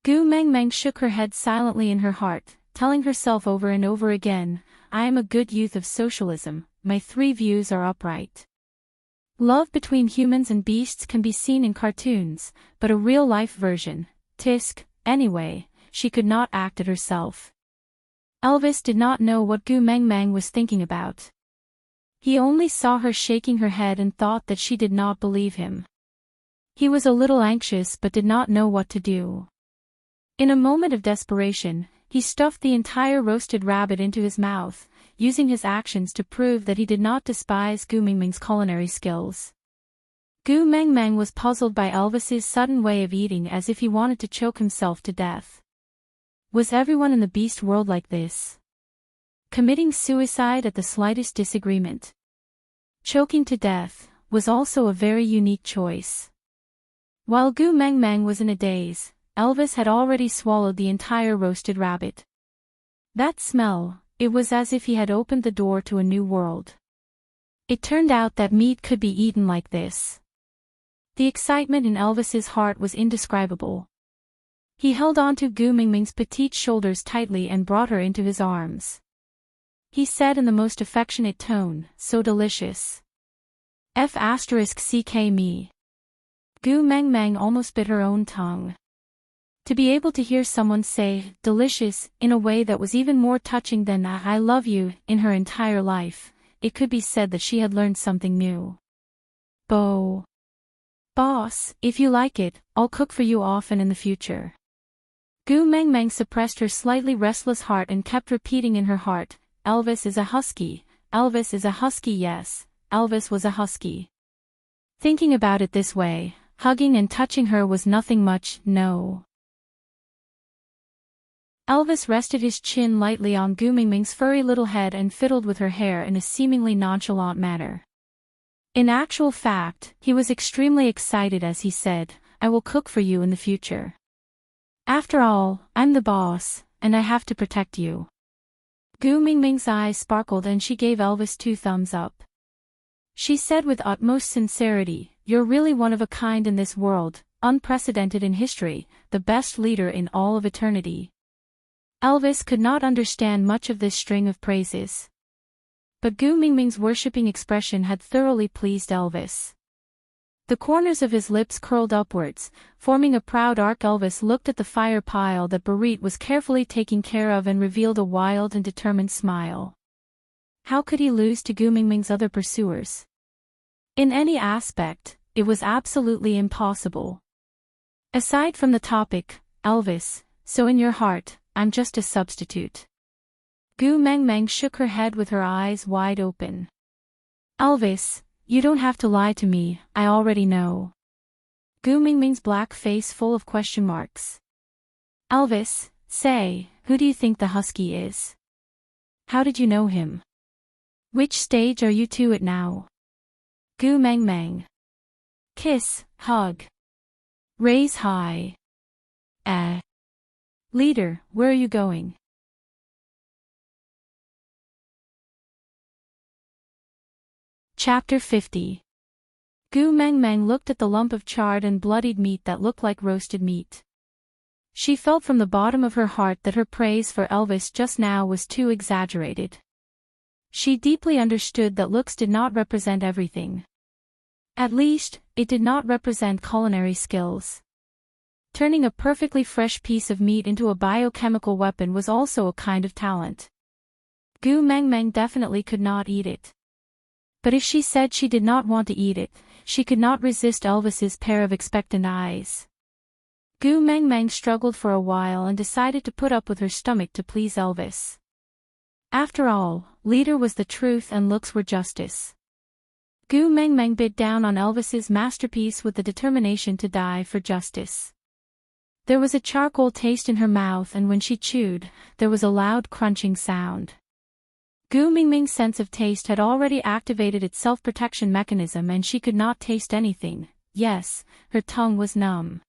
Gu Mengmeng shook her head silently in her heart, telling herself over and over again, "I am a good youth of socialism, my 3 views are upright." Love between humans and beasts can be seen in cartoons, but a real-life version, tisk, anyway, she could not act it herself. Elvis did not know what Gu Mengmeng was thinking about. He only saw her shaking her head and thought that she did not believe him. He was a little anxious but did not know what to do. In a moment of desperation, he stuffed the entire roasted rabbit into his mouth, using his actions to prove that he did not despise Gu Mengmeng's culinary skills. Gu Mengmeng was puzzled by Elvis's sudden way of eating, as if he wanted to choke himself to death. Was everyone in the beast world like this? Committing suicide at the slightest disagreement. Choking to death was also a very unique choice. While Gu Mengmeng was in a daze, Elvis had already swallowed the entire roasted rabbit. That smell, it was as if he had opened the door to a new world. It turned out that meat could be eaten like this. The excitement in Elvis's heart was indescribable. He held onto Gu Mingming's petite shoulders tightly and brought her into his arms. He said in the most affectionate tone, "So delicious. F*ck me." Gu Mengmeng almost bit her own tongue. To be able to hear someone say, "delicious," in a way that was even more touching than "I love you," in her entire life, it could be said that she had learned something new. Boss, if you like it, I'll cook for you often in the future." Gu Mengmeng suppressed her slightly restless heart and kept repeating in her heart, "Elvis is a husky, Elvis is a husky, yes, Elvis was a husky." Thinking about it this way, hugging and touching her was nothing much, no. Elvis rested his chin lightly on Gu Mingming's furry little head and fiddled with her hair in a seemingly nonchalant manner. In actual fact, he was extremely excited as he said, "I will cook for you in the future. After all, I'm the boss, and I have to protect you." Gu Mingming's eyes sparkled and she gave Elvis 2 thumbs up. She said with utmost sincerity, "You're really one of a kind in this world, unprecedented in history, the best leader in all of eternity." Elvis could not understand much of this string of praises. But Gu Mingming's worshipping expression had thoroughly pleased Elvis. The corners of his lips curled upwards, forming a proud arc. Elvis looked at the fire pile that Barit was carefully taking care of and revealed a wild and determined smile. How could he lose to Gu Mingming's other pursuers? In any aspect, it was absolutely impossible. Aside from the topic, Elvis, so in your heart, I'm just a substitute. Gu Mengmeng shook her head with her eyes wide open. Elvis, you don't have to lie to me, I already know. Gu Mingming's black face full of question marks. Elvis, say, who do you think the husky is? How did you know him? Which stage are you two at now? Gu Mengmeng. Kiss, hug. Raise high. Leader, where are you going? Chapter 50. Gu Mengmeng looked at the lump of charred and bloodied meat that looked like roasted meat. She felt from the bottom of her heart that her praise for Elvis just now was too exaggerated. She deeply understood that looks did not represent everything. At least, it did not represent culinary skills. Turning a perfectly fresh piece of meat into a biochemical weapon was also a kind of talent. Gu Mengmeng definitely could not eat it. But if she said she did not want to eat it, she could not resist Elvis's pair of expectant eyes. Gu Mengmeng struggled for a while and decided to put up with her stomach to please Elvis. After all, leader was the truth and looks were justice. Gu Mengmeng bit down on Elvis's masterpiece with the determination to die for justice. There was a charcoal taste in her mouth and when she chewed, there was a loud crunching sound. Gu Mingming's sense of taste had already activated its self-protection mechanism and she could not taste anything. Yes, her tongue was numb.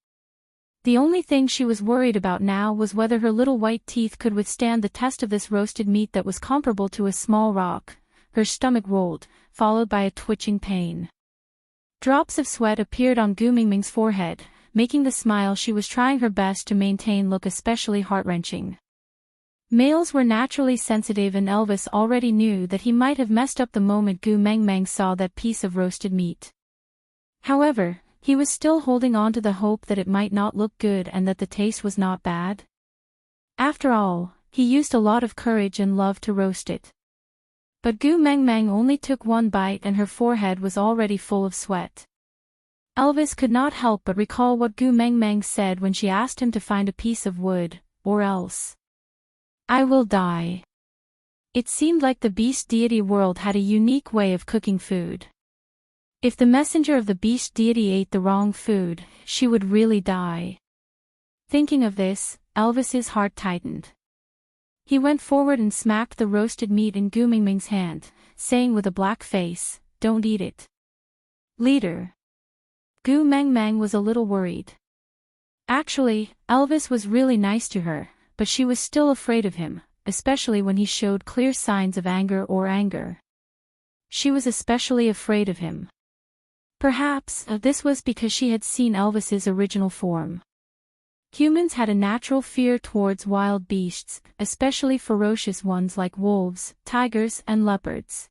The only thing she was worried about now was whether her little white teeth could withstand the test of this roasted meat that was comparable to a small rock. Her stomach rolled, followed by a twitching pain. Drops of sweat appeared on Gu Mingming's forehead, making the smile she was trying her best to maintain look especially heart-wrenching. Males were naturally sensitive and Elvis already knew that he might have messed up the moment Gu Mengmeng saw that piece of roasted meat. However, he was still holding on to the hope that it might not look good and that the taste was not bad. After all, he used a lot of courage and love to roast it. But Gu Mengmeng only took one bite and her forehead was already full of sweat. Elvis could not help but recall what Gu Mengmeng said when she asked him to find a piece of wood, or else I will die. It seemed like the beast deity world had a unique way of cooking food. If the messenger of the beast deity ate the wrong food, she would really die. Thinking of this, Elvis's heart tightened. He went forward and smacked the roasted meat in Gu Mingming's hand, saying with a black face, "Don't eat it." Leader. Gu Mengmeng was a little worried. Actually, Elvis was really nice to her, but she was still afraid of him, especially when he showed clear signs of anger. She was especially afraid of him. Perhaps, this was because she had seen Elvis's original form. Humans had a natural fear towards wild beasts, especially ferocious ones like wolves, tigers, and leopards.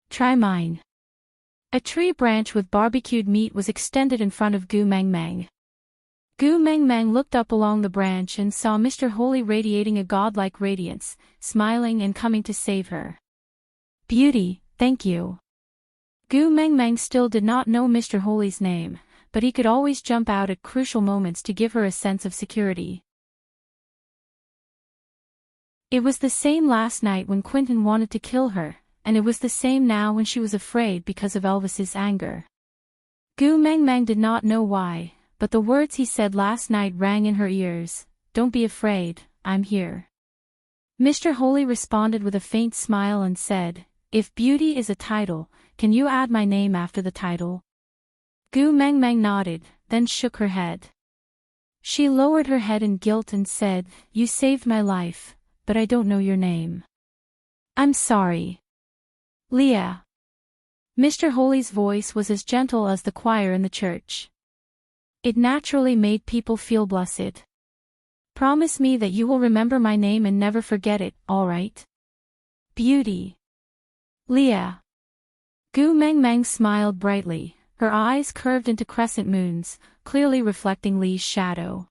Try mine. A tree branch with barbecued meat was extended in front of Gu Mang Mang. Gu Mang Mang looked up along the branch and saw Mr. Holy radiating a godlike radiance, smiling and coming to save her. Beauty, thank you. Gu Mang Mang still did not know Mr. Holy's name, but he could always jump out at crucial moments to give her a sense of security. It was the same last night when Quentin wanted to kill her, and it was the same now when she was afraid because of Elvis's anger. Gu Mang Mang did not know why, but the words he said last night rang in her ears. Don't be afraid, I'm here. Mr. Holy responded with a faint smile and said, if beauty is a title, can you add my name after the title? Gu Mang Mang nodded, then shook her head. She lowered her head in guilt and said, you saved my life, but I don't know your name. I'm sorry. Leah. Mr. Holy's voice was as gentle as the choir in the church. It naturally made people feel blessed. Promise me that you will remember my name and never forget it, all right? Beauty. Leah. Gu Mang Mang smiled brightly, her eyes curved into crescent moons, clearly reflecting Lee's shadow.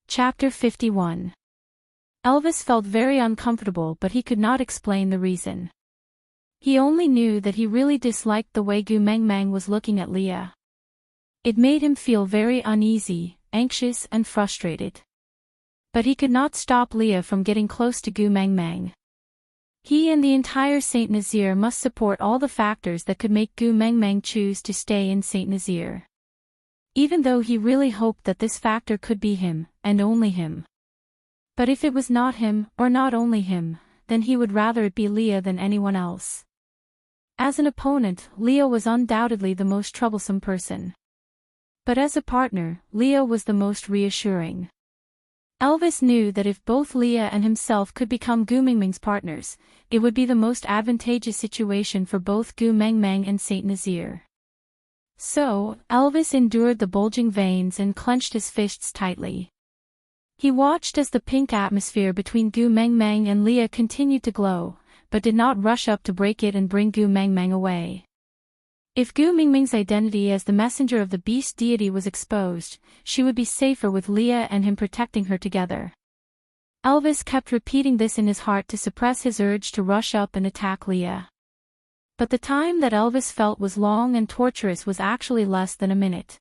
Chapter 51. Elvis felt very uncomfortable, but he could not explain the reason. He only knew that he really disliked the way Gu Mang Mang was looking at Leah. It made him feel very uneasy, anxious and frustrated. But he could not stop Leah from getting close to Gu Mang Mang. He and the entire Saint Nazaire must support all the factors that could make Gu Mang Mang choose to stay in Saint Nazaire. Even though he really hoped that this factor could be him, and only him. But if it was not him, or not only him, then he would rather it be Leah than anyone else. As an opponent, Leah was undoubtedly the most troublesome person. But as a partner, Leah was the most reassuring. Elvis knew that if both Leah and himself could become Gu Mang Mang's partners, it would be the most advantageous situation for both Gu Mang Mang and Saint Nazaire. So, Elvis endured the bulging veins and clenched his fists tightly. He watched as the pink atmosphere between Gu Mang Mang and Leah continued to glow, but did not rush up to break it and bring Gu Mang Mang away. If Gu Mang Mang's identity as the messenger of the beast deity was exposed, she would be safer with Leah and him protecting her together. Elvis kept repeating this in his heart to suppress his urge to rush up and attack Leah. But the time that Elvis felt was long and torturous was actually less than a minute.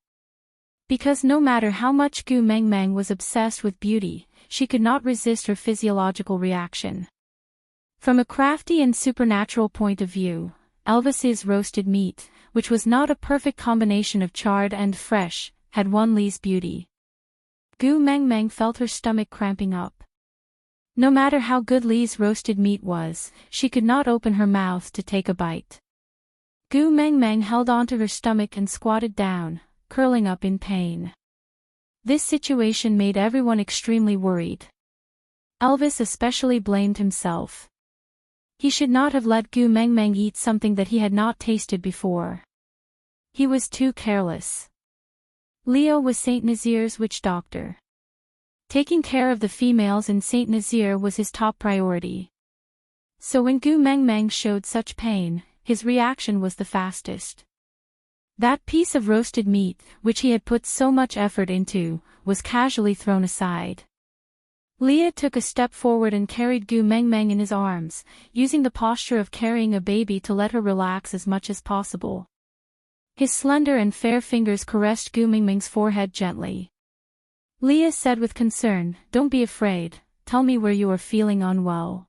Because no matter how much Gu Mang Mang was obsessed with beauty, she could not resist her physiological reaction. From a crafty and supernatural point of view, Elvis's roasted meat, which was not a perfect combination of charred and fresh, had won Lee's beauty. Gu Mang Mang felt her stomach cramping up. No matter how good Lee's roasted meat was, she could not open her mouth to take a bite. Gu Mang Mang held onto her stomach and squatted down, curling up in pain. This situation made everyone extremely worried. Elvis especially blamed himself. He should not have let Gu Mang Mang eat something that he had not tasted before. He was too careless. Leo was Saint Nazaire's witch doctor. Taking care of the females in Saint Nazaire was his top priority. So when Gu Mang Mang showed such pain, his reaction was the fastest. That piece of roasted meat, which he had put so much effort into, was casually thrown aside. Leah took a step forward and carried Gu Mang Mang in his arms, using the posture of carrying a baby to let her relax as much as possible. His slender and fair fingers caressed Gu Mang Mang's forehead gently. Leah said with concern, "Don't be afraid, tell me where you are feeling unwell.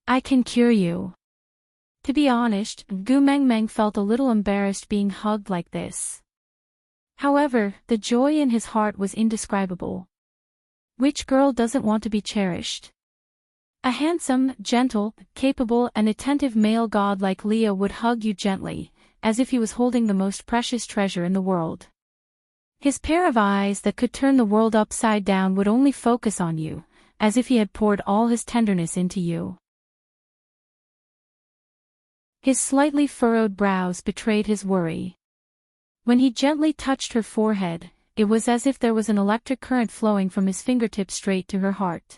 I can cure you." To be honest, Gu Mang Mang felt a little embarrassed being hugged like this. However, the joy in his heart was indescribable. Which girl doesn't want to be cherished? A handsome, gentle, capable and attentive male god like Leah would hug you gently, as if he was holding the most precious treasure in the world. His pair of eyes that could turn the world upside down would only focus on you, as if he had poured all his tenderness into you. His slightly furrowed brows betrayed his worry. When he gently touched her forehead, it was as if there was an electric current flowing from his fingertips straight to her heart.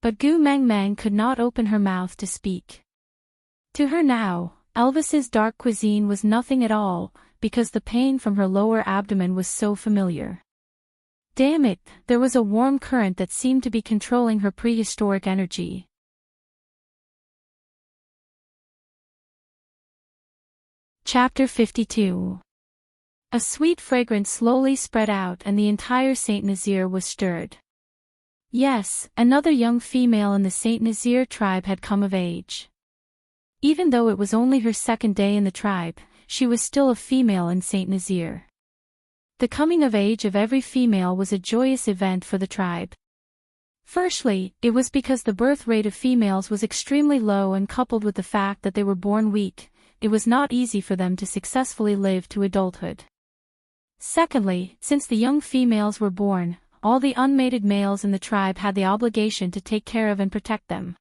But Gu Meng Meng could not open her mouth to speak. To her now, Elvis's dark cuisine was nothing at all, because the pain from her lower abdomen was so familiar. Damn it, there was a warm current that seemed to be controlling her prehistoric energy. Chapter 52. A sweet fragrance slowly spread out and the entire Saint Nazaire was stirred. Yes, another young female in the Saint Nazaire tribe had come of age. Even though it was only her second day in the tribe, she was still a female in Saint Nazaire. The coming of age of every female was a joyous event for the tribe. Firstly, it was because the birth rate of females was extremely low, and coupled with the fact that they were born weak, it was not easy for them to successfully live to adulthood. Secondly, since the young females were born, all the unmated males in the tribe had the obligation to take care of and protect them.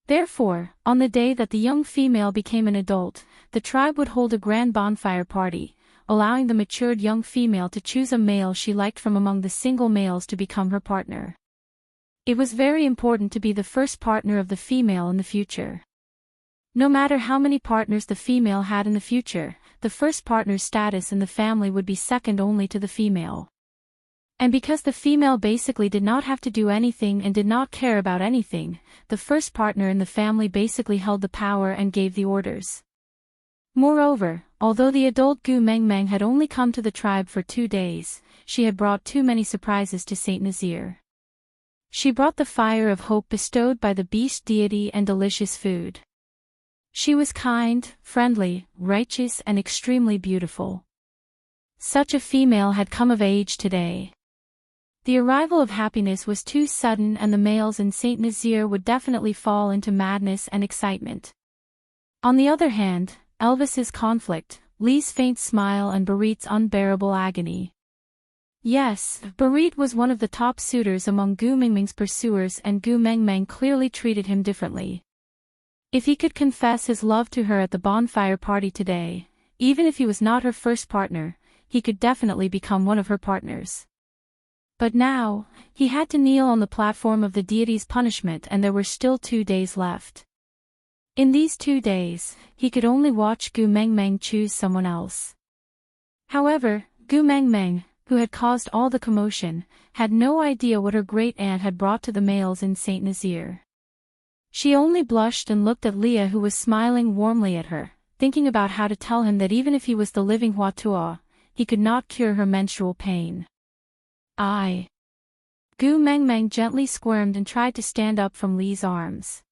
Therefore, on the day that the young female became an adult, the tribe would hold a grand bonfire party, allowing the matured young female to choose a male she liked from among the single males to become her partner. It was very important to be the first partner of the female in the future. No matter how many partners the female had in the future, the first partner's status in the family would be second only to the female. And because the female basically did not have to do anything and did not care about anything, the first partner in the family basically held the power and gave the orders. Moreover, although the adult Gu Meng Meng had only come to the tribe for 2 days, she had brought too many surprises to Saint Nazaire. She brought the fire of hope bestowed by the beast deity and delicious food. She was kind, friendly, righteous and extremely beautiful. Such a female had come of age today. The arrival of happiness was too sudden, and the males in Saint Nazaire would definitely fall into madness and excitement. On the other hand, Elvis's conflict, Li's faint smile and Barit's unbearable agony. Yes, Barit was one of the top suitors among Gu Mengmeng's pursuers, and Gu Mengmeng clearly treated him differently. If he could confess his love to her at the bonfire party today, even if he was not her first partner, he could definitely become one of her partners. But now, he had to kneel on the platform of the deity's punishment, and there were still 2 days left. In these 2 days, he could only watch Gu Meng Meng choose someone else. However, Gu Meng Meng, who had caused all the commotion, had no idea what her great-aunt had brought to the males in Saint Nazaire. She only blushed and looked at Leah, who was smiling warmly at her, thinking about how to tell him that even if he was the living Huatua, he could not cure her menstrual pain. Gu Meng Meng gently squirmed and tried to stand up from Li's arms.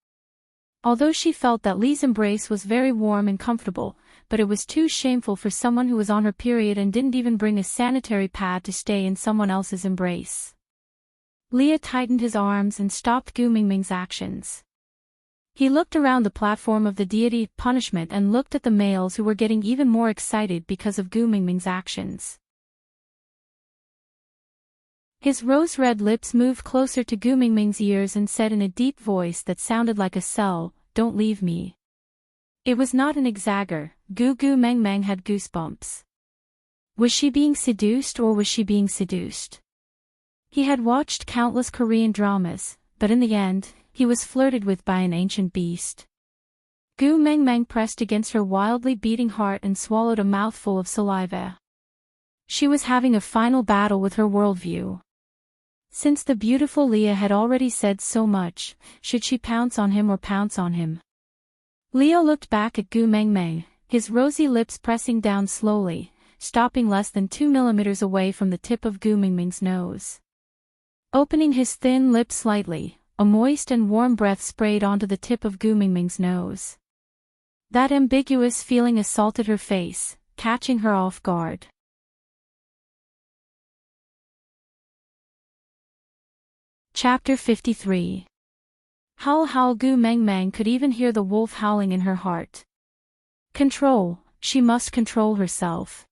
Although she felt that Li's embrace was very warm and comfortable, but it was too shameful for someone who was on her period and didn't even bring a sanitary pad to stay in someone else's embrace. Leah tightened his arms and stopped Gu Mengmeng's actions. He looked around the platform of the deity punishment and looked at the males, who were getting even more excited because of Gu Mengmeng's actions. His rose-red lips moved closer to Gu Mengmeng's ears and said in a deep voice that sounded like a cell, "Don't leave me." It was not an exagger. Gu Meng Meng had goosebumps. Was she being seduced, or was she being seduced? He had watched countless Korean dramas, but in the end, he was flirted with by an ancient beast. Gu Meng Meng pressed against her wildly beating heart and swallowed a mouthful of saliva. She was having a final battle with her worldview. Since the beautiful Leah had already said so much, should she pounce on him or pounce on him? Leo looked back at Gu Meng Meng, his rosy lips pressing down slowly, stopping less than 2 millimeters away from the tip of Gu Mengmeng's nose. Opening his thin lips slightly, a moist and warm breath sprayed onto the tip of Gu Mengmeng's nose. That ambiguous feeling assaulted her face, catching her off guard. Chapter 53. Howl howl. Gu Meng Meng could even hear the wolf howling in her heart. Control, she must control herself.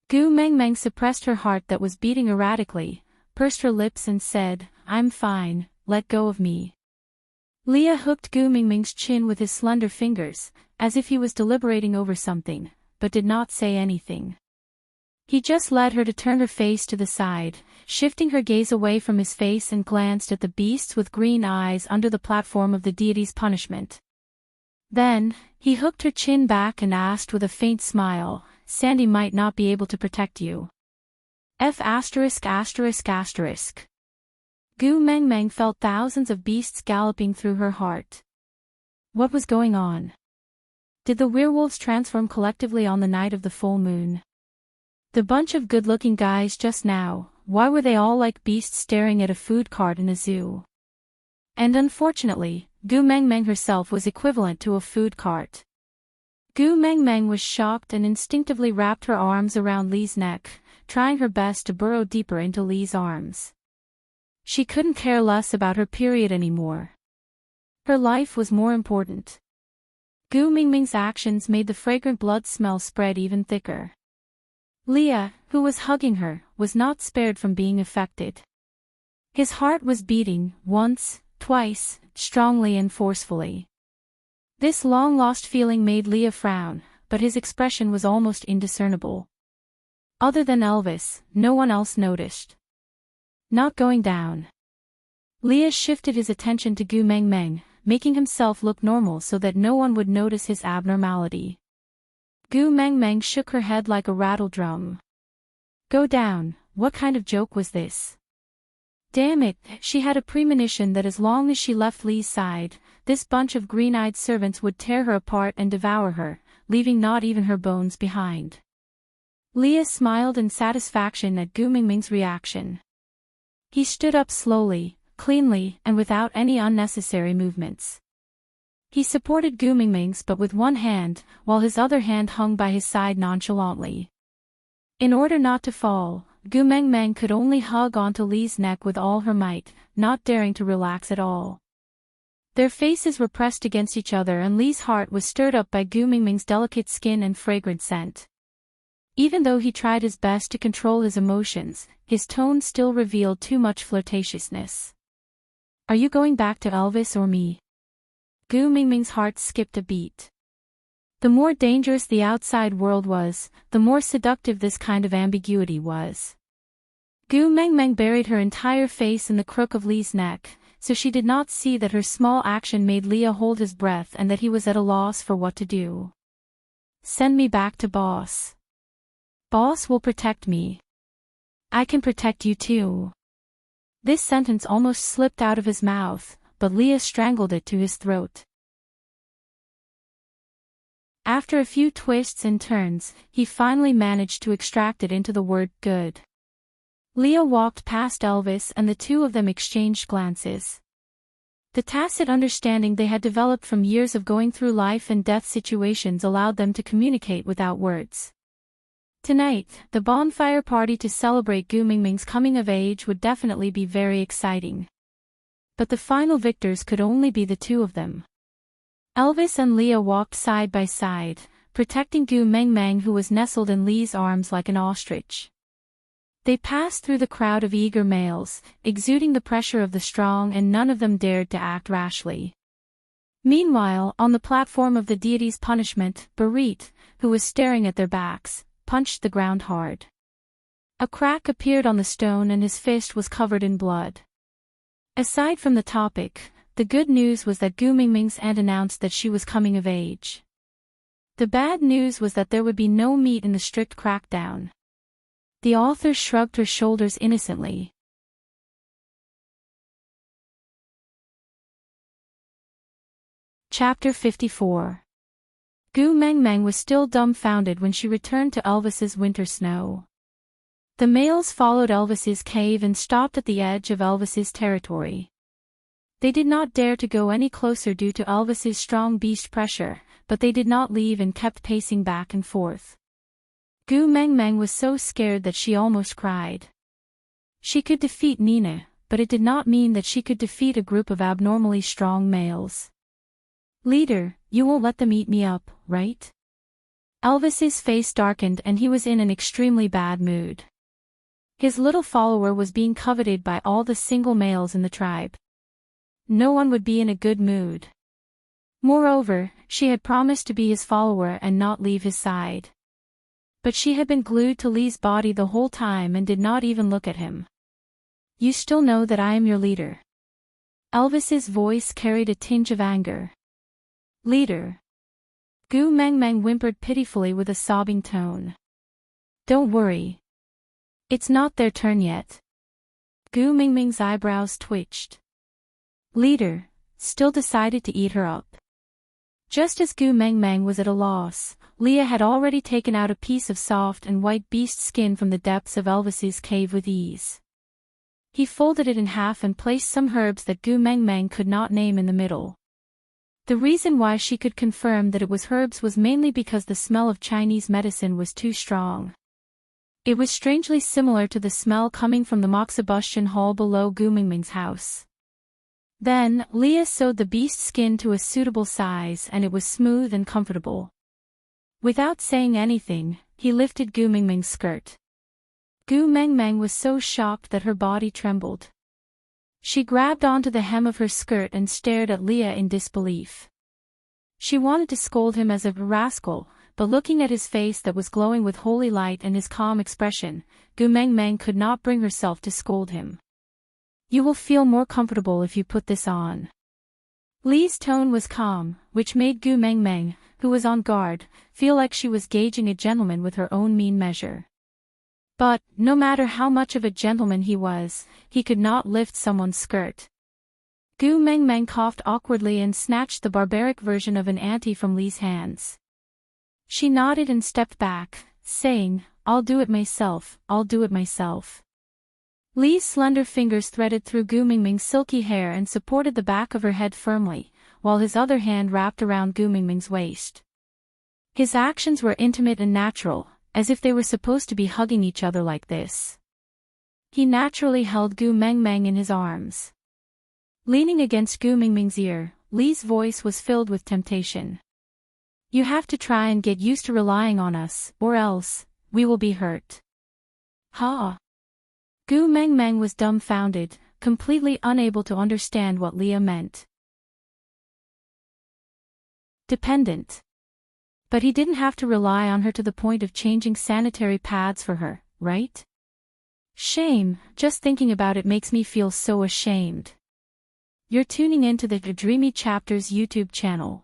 Gu Meng Meng suppressed her heart that was beating erratically, pursed her lips and said, "I'm fine, let go of me." Leah hooked Gu Mengmeng's chin with his slender fingers, as if he was deliberating over something, but did not say anything. He just led her to turn her face to the side, shifting her gaze away from his face and glanced at the beasts with green eyes under the platform of the deity's punishment. Then, he hooked her chin back and asked with a faint smile, "Sandy might not be able to protect you." F*******. Gu Meng Meng felt thousands of beasts galloping through her heart. What was going on? Did the werewolves transform collectively on the night of the full moon? The bunch of good-looking guys just now, why were they all like beasts staring at a food cart in a zoo? And unfortunately, Gu Meng Meng herself was equivalent to a food cart. Gu Meng Meng was shocked and instinctively wrapped her arms around Li's neck, trying her best to burrow deeper into Li's arms. She couldn't care less about her period anymore. Her life was more important. Gu Mingming's actions made the fragrant blood smell spread even thicker. Leah, who was hugging her, was not spared from being affected. His heart was beating, once, twice, strongly and forcefully. This long-lost feeling made Leah frown, but his expression was almost indiscernible. Other than Elvis, no one else noticed. Not going down. Leah shifted his attention to Gu Meng Meng, making himself look normal so that no one would notice his abnormality. Gu Meng Meng shook her head like a rattle drum. Go down, what kind of joke was this? Damn it, she had a premonition that as long as she left Li's side, this bunch of green-eyed servants would tear her apart and devour her, leaving not even her bones behind. Leah smiled in satisfaction at Gu Mingming's reaction. He stood up slowly, cleanly, and without any unnecessary movements. He supported Gu Mingming's but with one hand, while his other hand hung by his side nonchalantly. In order not to fall, Gu Meng Meng could only hug onto Li's neck with all her might, not daring to relax at all. Their faces were pressed against each other and Li's heart was stirred up by Gu Mingming's delicate skin and fragrant scent. Even though he tried his best to control his emotions, his tone still revealed too much flirtatiousness. Are you going back to Elvis or me? Gu Mingming's heart skipped a beat. The more dangerous the outside world was, the more seductive this kind of ambiguity was. Gu Meng Meng buried her entire face in the crook of Li's neck, so she did not see that her small action made Leah hold his breath and that he was at a loss for what to do. Send me back to Boss. Boss will protect me. I can protect you too. This sentence almost slipped out of his mouth, but Leah strangled it to his throat. After a few twists and turns, he finally managed to extract it into the word good. Leah walked past Elvis and the two of them exchanged glances. The tacit understanding they had developed from years of going through life and death situations allowed them to communicate without words. Tonight, the bonfire party to celebrate Gu Mingming's coming of age would definitely be very exciting. But the final victors could only be the two of them. Elvis and Leah walked side by side, protecting Gu Meng Meng who was nestled in Li's arms like an ostrich. They passed through the crowd of eager males, exuding the pressure of the strong and none of them dared to act rashly. Meanwhile, on the platform of the deity's punishment, Barit, who was staring at their backs, punched the ground hard. A crack appeared on the stone and his fist was covered in blood. Aside from the topic, the good news was that Gu Mingming's aunt announced that she was coming of age. The bad news was that there would be no meat in the strict crackdown. The author shrugged her shoulders innocently. Chapter 54. Gu Meng Meng was still dumbfounded when she returned to Elvis's winter snow. The males followed Elvis's cave and stopped at the edge of Elvis's territory. They did not dare to go any closer due to Elvis's strong beast pressure, but they did not leave and kept pacing back and forth. Gu Meng Meng was so scared that she almost cried. She could defeat Nina, but it did not mean that she could defeat a group of abnormally strong males. Leader, you won't let them eat me up, right? Elvis's face darkened and he was in an extremely bad mood. His little follower was being coveted by all the single males in the tribe. No one would be in a good mood. Moreover, she had promised to be his follower and not leave his side. But she had been glued to Lee's body the whole time and did not even look at him. You still know that I am your leader. Elvis's voice carried a tinge of anger. Leader. Gu Mengmeng whimpered pitifully with a sobbing tone. Don't worry. It's not their turn yet. Gu Mingming's eyebrows twitched. Leader, still decided to eat her up. Just as Gu Mengmeng was at a loss, Leah had already taken out a piece of soft and white beast skin from the depths of Elvis's cave with ease. He folded it in half and placed some herbs that Gu Mengmeng could not name in the middle. The reason why she could confirm that it was herbs was mainly because the smell of Chinese medicine was too strong. It was strangely similar to the smell coming from the Moxibustion hall below Gu Mingming's house. Then, Leah sewed the beast skin to a suitable size and it was smooth and comfortable. Without saying anything, he lifted Gu Mingming's skirt. Gu Mengmeng was so shocked that her body trembled. She grabbed onto the hem of her skirt and stared at Leah in disbelief. She wanted to scold him as a rascal, but looking at his face that was glowing with holy light and his calm expression, Gu Mengmeng could not bring herself to scold him. You will feel more comfortable if you put this on. Lee's tone was calm, which made Gu Mengmeng, who was on guard, feel like she was gauging a gentleman with her own mean measure. But, no matter how much of a gentleman he was, he could not lift someone's skirt. Gu Mengmeng coughed awkwardly and snatched the barbaric version of an ante from Lee's hands. She nodded and stepped back, saying, I'll do it myself, I'll do it myself. Lee's slender fingers threaded through Gu Mingming's silky hair and supported the back of her head firmly, while his other hand wrapped around Gu Mingming's waist. His actions were intimate and natural, as if they were supposed to be hugging each other like this. He naturally held Gu Mengmeng in his arms. Leaning against Gu Mingming's ear, Lee's voice was filled with temptation. You have to try and get used to relying on us, or else, we will be hurt. Ha! Gu Mengmeng was dumbfounded, completely unable to understand what Leah meant. Dependent. But he didn't have to rely on her to the point of changing sanitary pads for her, right? Shame, just thinking about it makes me feel so ashamed. You're tuning into the Dreamy Chapters YouTube channel.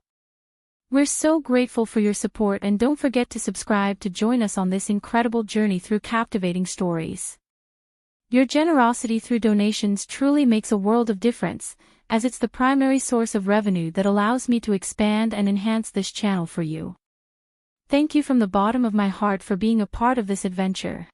We're so grateful for your support and don't forget to subscribe to join us on this incredible journey through captivating stories. Your generosity through donations truly makes a world of difference, as it's the primary source of revenue that allows me to expand and enhance this channel for you. Thank you from the bottom of my heart for being a part of this adventure.